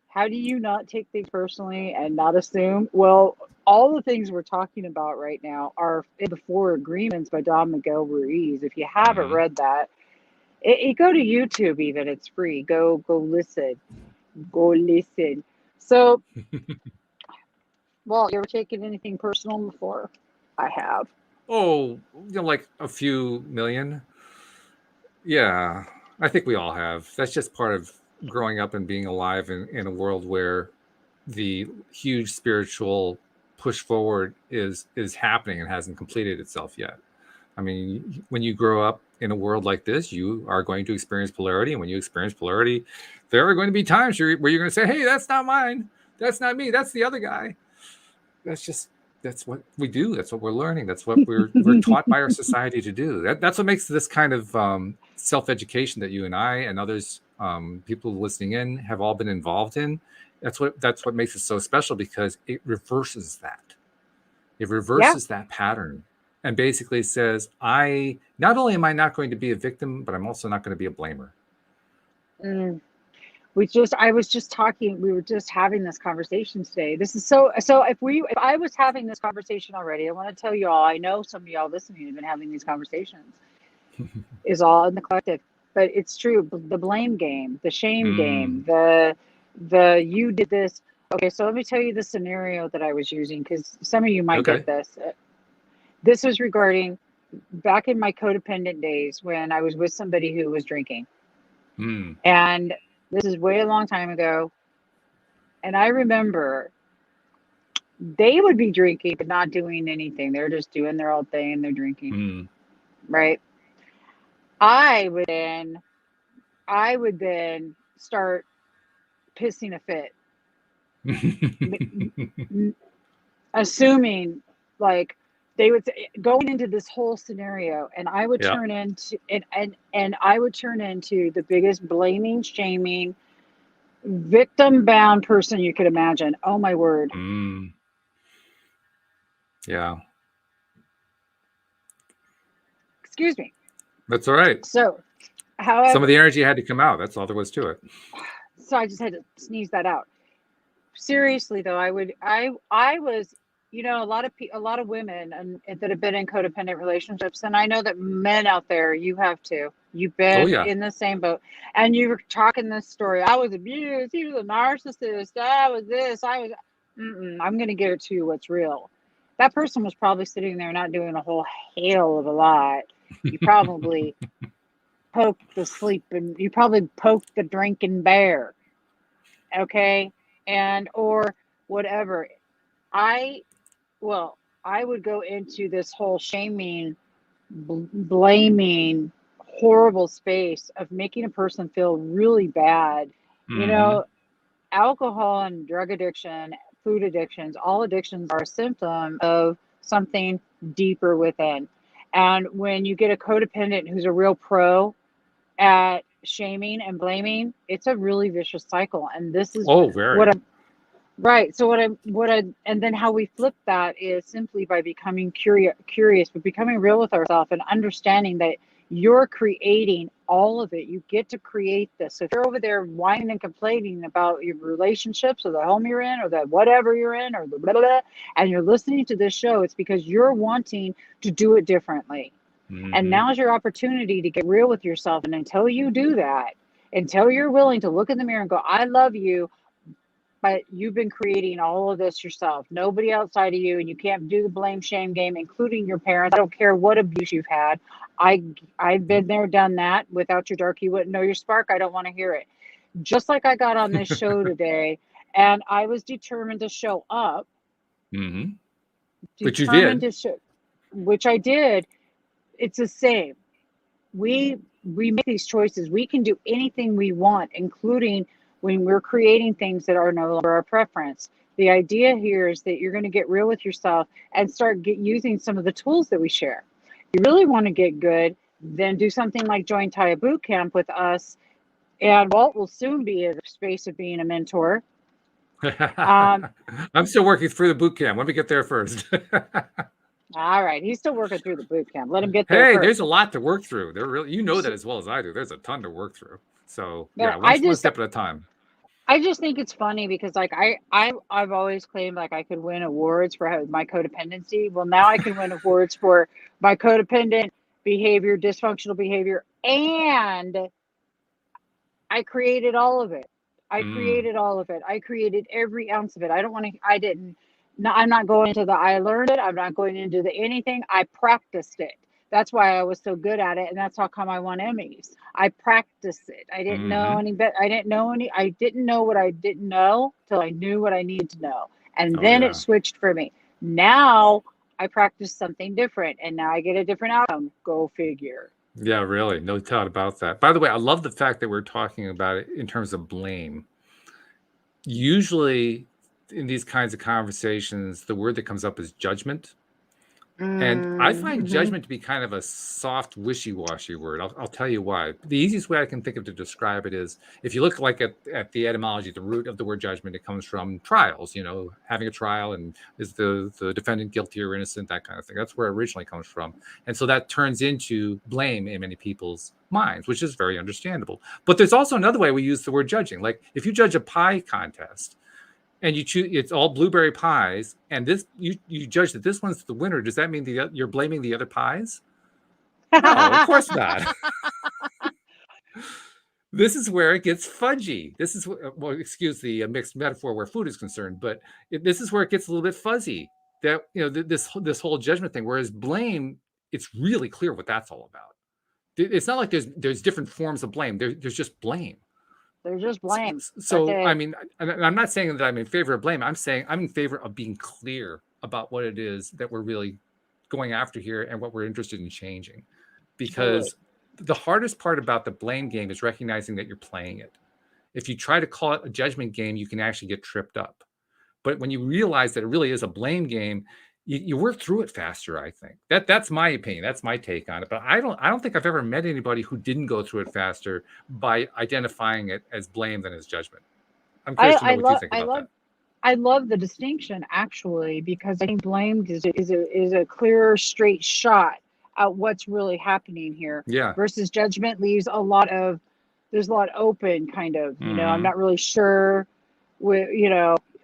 B: How do you not take things personally and not assume? Well, all the things we're talking about right now are in the 4 Agreements by Don Miguel Ruiz. If you haven't read that, go to YouTube even. It's free. Go listen. Go listen. So, Walt, you ever taken anything personal before? I have.
A: Oh, like a few million. Yeah, I think we all have. That's just part of growing up and being alive in a world where the huge spiritual push forward is happening and hasn't completed itself yet. I mean, when you grow up in a world like this, you are going to experience polarity. And when you experience polarity, there are going to be times where you're going to say, hey, that's not mine. That's not me. That's the other guy. That's what we do. That's what we're learning. That's what we're taught by our society to do. That's what makes this kind of self-education that you and I and others, people listening in, have all been involved in. That's what makes it so special, because it reverses that. It reverses that pattern and basically says, not only am I not going to be a victim, but I'm also not going to be a blamer.
B: We were just having this conversation today. This is so if I was having this conversation already, I want to tell you all, I know some of y'all listening have been having these conversations. Is all in the collective, but it's true. The blame game, the shame game, the you did this. Okay, so let me tell you the scenario that I was using, because some of you might get this. This was regarding back in my codependent days when I was with somebody who was drinking. And this is way a long time ago. And I remember they would be drinking, but not doing anything. They're just doing their own thing. They're drinking. Right. I would then start pissing a fit. Assuming like they would going into this whole scenario, and I would turn into and I would turn into the biggest blaming, shaming, victim bound person you could imagine. Oh my word.
A: Yeah.
B: Excuse me.
A: That's all right.
B: So, however,
A: some of the energy had to come out. That's all there was to it.
B: So I just had to sneeze that out. Seriously though, I was, a lot of women that have been in codependent relationships, and I know that men out there, you have too. You've
A: Oh
B: been
A: yeah.
B: in the same boat, and you were talking this story. I was abused. He was a narcissist. I was this. I was. I'm going to give it to you what's real. That person was probably sitting there not doing a whole hell of a lot. You probably poked the sleeping. You probably poked the drinking bear. Okay, and or whatever. I Well, I would go into this whole shaming, blaming, horrible space of making a person feel really bad. You
A: Hmm.
B: know, alcohol and drug addiction, food addictions, all addictions are a symptom of something deeper within. And when you get a codependent who's a real pro at shaming and blaming, it's a really vicious cycle. And this is
A: Oh,
B: what
A: very.
B: I'm Right. So and then how we flip that is simply by becoming curious, but becoming real with ourselves and understanding that you're creating all of it. You get to create this. So if you're over there whining and complaining about your relationships or the home you're in or the whatever you're in or the blah, blah, blah, and you're listening to this show, it's because you're wanting to do it differently. And
A: Hmm.
B: now's your opportunity to get real with yourself. And until you do that, until you're willing to look in the mirror and go, I love you, but you've been creating all of this yourself. Nobody outside of you, and you can't do the blame shame game, including your parents. I don't care what abuse you've had. I've been there, done that. Without your dark, you wouldn't know your spark. I don't want to hear it. Just like I got on this show today, and I was determined to show up,
A: Hmm. But you
B: determined
A: did.
B: to show, which I did. It's the same. We make these choices. We can do anything we want, including when we're creating things that are no longer our preference. The idea here is that you're going to get real with yourself and start using some of the tools that we share. If you really want to get good, then do something like join Taya Boot Camp with us. And Walt will soon be in the space of being a mentor. Um,
A: I'm still working through the boot camp. Let me get there first.
B: all right, he's still working through the boot camp. Let him get there
A: Hey, there's
B: first.
A: a lot to work through. There really, you know that
B: So,
A: as well as I do. There's a ton to work through. So
B: but
A: yeah, one step at a time.
B: I just think it's funny because like I've always claimed like I could win awards for my codependency. Well, now I can win awards for my codependent behavior, dysfunctional behavior, and I created all of it. I
A: Mm.
B: created all of it. I created every ounce of it. I don't want to. I didn't. No, I'm not going into the. I learned it. I'm not going into the anything. I practiced it. That's why I was so good at it, and that's how come I won Emmys. I practiced it. I didn't know
A: Hmm.
B: any better. I didn't know any. I didn't know what I didn't know till I knew what I needed to know, and
A: Oh
B: then it
A: yeah.
B: switched for me. Now I practice something different, and now I get a different outcome. Go figure.
A: Yeah, really. No doubt about that. By the way, I love the fact that we're talking about it in terms of blame. Usually in these kinds of conversations, the word that comes up is judgment. And I find
B: Mm-hmm.
A: judgment to be kind of a soft, wishy-washy word. I'll tell you why. The easiest way I can think of to describe it is if you look like at the etymology, the root of the word judgment, it comes from trials, having a trial and is the defendant guilty or innocent, that kind of thing. That's where it originally comes from. And so that turns into blame in many people's minds, which is very understandable. But there's also another way we use the word judging. Like if you judge a pie contest, and you choose it's all blueberry pies, and this you judge that this one's the winner, does that mean you're blaming the other pies? No, of course not. This is where it gets fudgy. This is well, excuse the mixed metaphor where food is concerned, but this is where it gets a little bit fuzzy. That this whole judgment thing. Whereas blame, it's really clear what that's all about. It's not like there's different forms of blame. There's just blame.
B: They're just blame. That's
A: So, I
B: it.
A: mean, I'm not saying that I'm in favor of blame. I'm saying I'm in favor of being clear about what it is that we're really going after here and what we're interested in changing.
B: Totally.
A: Because the hardest part about the blame game is recognizing that you're playing it. If you try to call it a judgment game, you can actually get tripped up. But when you realize that it really is a blame game, you work through it faster. I think that's my opinion. That's my take on it. But I don't think I've ever met anybody who didn't go through it faster by identifying it as blame than as judgment. I'm
B: I
A: curious to know
B: I
A: what you
B: love
A: think
B: I
A: about
B: love
A: that.
B: I love the distinction actually because I think blamed is a clear straight shot at what's really happening here
A: Yeah.
B: versus judgment leaves a lot of there's a lot open kind of, I'm
A: Hmm.
B: not really sure with,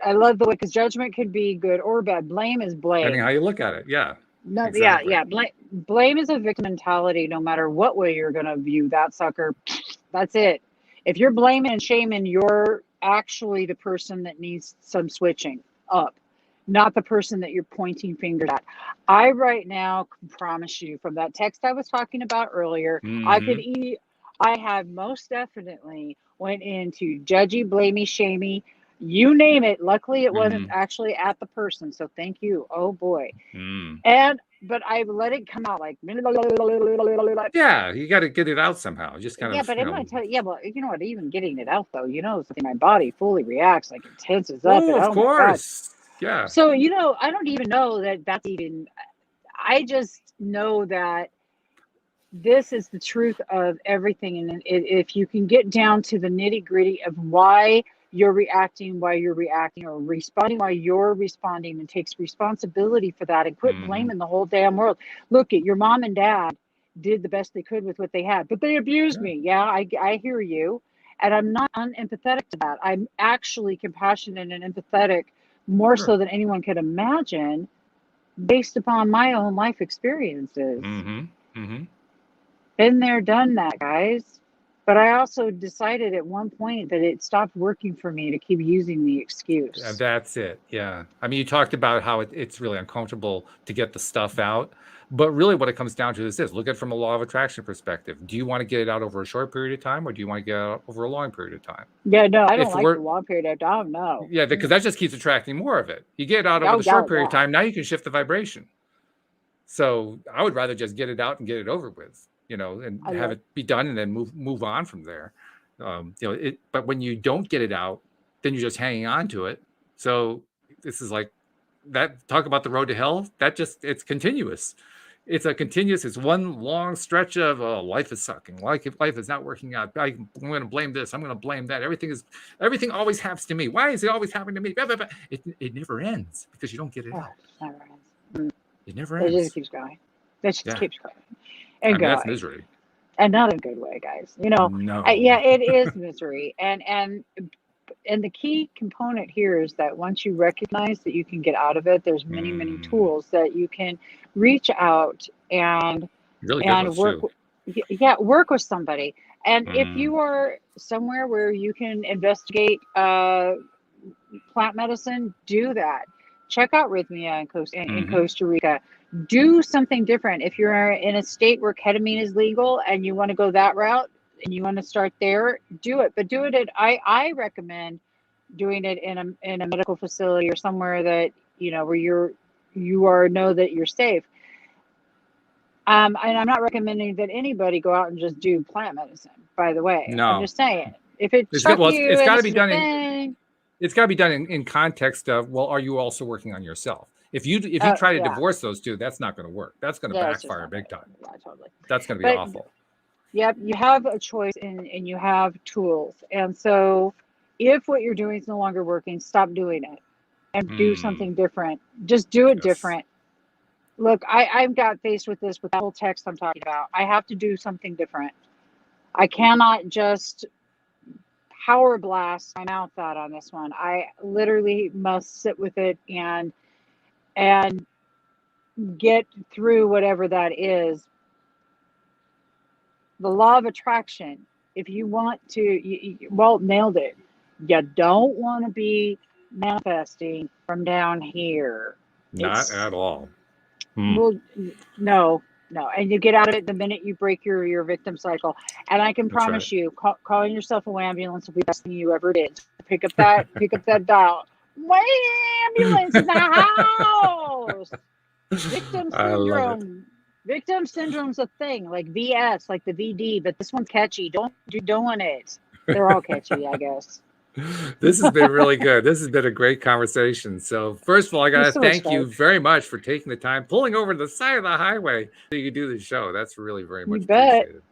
B: I love the way, because judgment could be good or bad. Blame is
A: Depending
B: blame.
A: how you look at it. Yeah,
B: No,
A: exactly.
B: yeah. Blame is a victim mentality. No matter what way you're going to view that sucker, that's it. If you're blaming and shaming, you're actually the person that needs some switching up, not the person that you're pointing fingers at. I right now can promise you, from that text I was talking about earlier,
A: Mm-hmm.
B: I have most definitely went into judgy, blamey, shamey, you name it. Luckily, it wasn't
A: Mm-hmm.
B: actually at the person. So thank you. Oh boy.
A: Mm.
B: But I let it come out like,
A: Yeah, you got to get it out somehow. Just kind
B: yeah,
A: of,
B: but I'm gonna tell you, yeah, well, you know what, even getting it out though, something, my body fully reacts, like it tenses up, and
A: oh, of
B: oh my God.
A: course. Yeah.
B: So, I don't even know that that's even, I just know that this is the truth of everything. And if you can get down to the nitty gritty of why you're reacting, or responding why you're responding, and takes responsibility for that, and quit
A: Mm-hmm.
B: blaming the whole damn world. Look, at your mom and dad did the best they could with what they had, but they abused
A: Yeah,
B: me. Yeah, I hear you. And I'm not unempathetic to that. I'm actually compassionate and empathetic, more
A: sure.
B: so than anyone could imagine, based upon my own life experiences.
A: Mm-hmm. Mm-hmm.
B: Been there, done that, guys. But I also decided at one point that it stopped working for me to keep using the excuse.
A: That's it. Yeah. I mean, you talked about how it's really uncomfortable to get the stuff out. But really, what it comes down to is this: look at it from a law of attraction perspective. Do you want to get it out over a short period of time, or do you want to get it out over a long period of time?
B: Yeah, no, I don't
A: If
B: like the
A: we're,
B: long period of time. No.
A: yeah, because that just keeps attracting more of it. You get it out over
B: Oh,
A: the
B: yeah,
A: short period of time, now you can shift the vibration. So I would rather just get it out and get it over with, and
B: I
A: have
B: love.
A: it be done, and then move on from there. But when you don't get it out, then you're just hanging on to it. So this is like that. Talk about the road to hell. It's continuous. It's one long stretch of, oh, life is sucking. Life is not working out. I'm going to blame this. I'm going to blame that. Everything always happens to me. Why is it always happening to me? Blah, blah, blah. It never ends because you don't get it
B: Oh,
A: out.
B: it never ends.
A: It never
B: It just
A: ends.
B: keeps going. It just
A: Yeah.
B: keeps going
A: I
B: and
A: mean, that's
B: going,
A: misery.
B: and not in a good way, guys.
A: No.
B: Yeah, it is misery, and the key component here is that once you recognize that you can get out of it, there's many, many
A: Mm,
B: tools that you can reach out
A: really good
B: and
A: ones too.
B: work with somebody. And if
A: Mm,
B: you are somewhere where you can investigate plant medicine, do that. Check out Rhythmia in
A: hmm.
B: Costa Rica. Do something different. If you're in a state where ketamine is legal and you want to go that route and you want to start there, do it. But do it I recommend doing it in a medical facility, or somewhere that where know that you're safe. And I'm not recommending that anybody go out and just do plant medicine, by the way. I'm
A: No,
B: just saying, if it struck you
A: it's
B: and
A: got to
B: this
A: be
B: is your
A: done
B: thing,
A: in context of, well, are you also working on yourself? If you try to
B: yeah,
A: divorce those two, that's not going to work. That's going to
B: yeah, it's just
A: backfire
B: not gonna,
A: big time.
B: yeah, totally.
A: That's going to be
B: But
A: awful.
B: yep, you have a choice, and you have tools. And so, if what you're doing is no longer working, stop doing it and do
A: Mm,
B: something different. Just do it
A: yes.
B: different. Look, I've got faced with this, with that whole text I'm talking about. I have to do something different. I cannot just power blast my mouth out on this one. I literally must sit with it and get through whatever that is. The law of attraction. If you want to, Walt nailed it. You don't want to be manifesting from down here.
A: Not
B: It's
A: at all. Mm,
B: well, no, no, and you get out of it the minute you break your victim cycle. And I can
A: that's right.
B: promise you, calling yourself a ambulance will be the best thing you ever did. Pick up that dial. My ambulance in the house. Victim
A: I love it.
B: syndrome. Victim syndrome's a thing, like VS, like the VD, but this one's catchy. Don't do doing it. They're all catchy, I guess.
A: This has been really good. This has been a great conversation. So first of all, I got
B: You're
A: to
B: so much
A: thank
B: fun.
A: you very much for taking the time, pulling over to the side of the highway so you could do the show. That's really very
B: You
A: much
B: bet.
A: appreciated.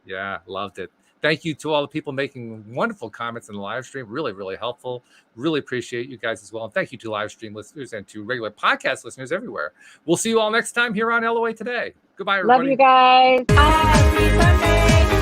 A: Yeah, loved it. Thank you to all the people making wonderful comments in the live stream. Really, really helpful. Really appreciate you guys as well. And thank you to live stream listeners and to regular podcast listeners everywhere. We'll see you all next time here on LOA Today. Goodbye,
B: Love
A: everybody.
B: you guys. Bye. See you Sunday.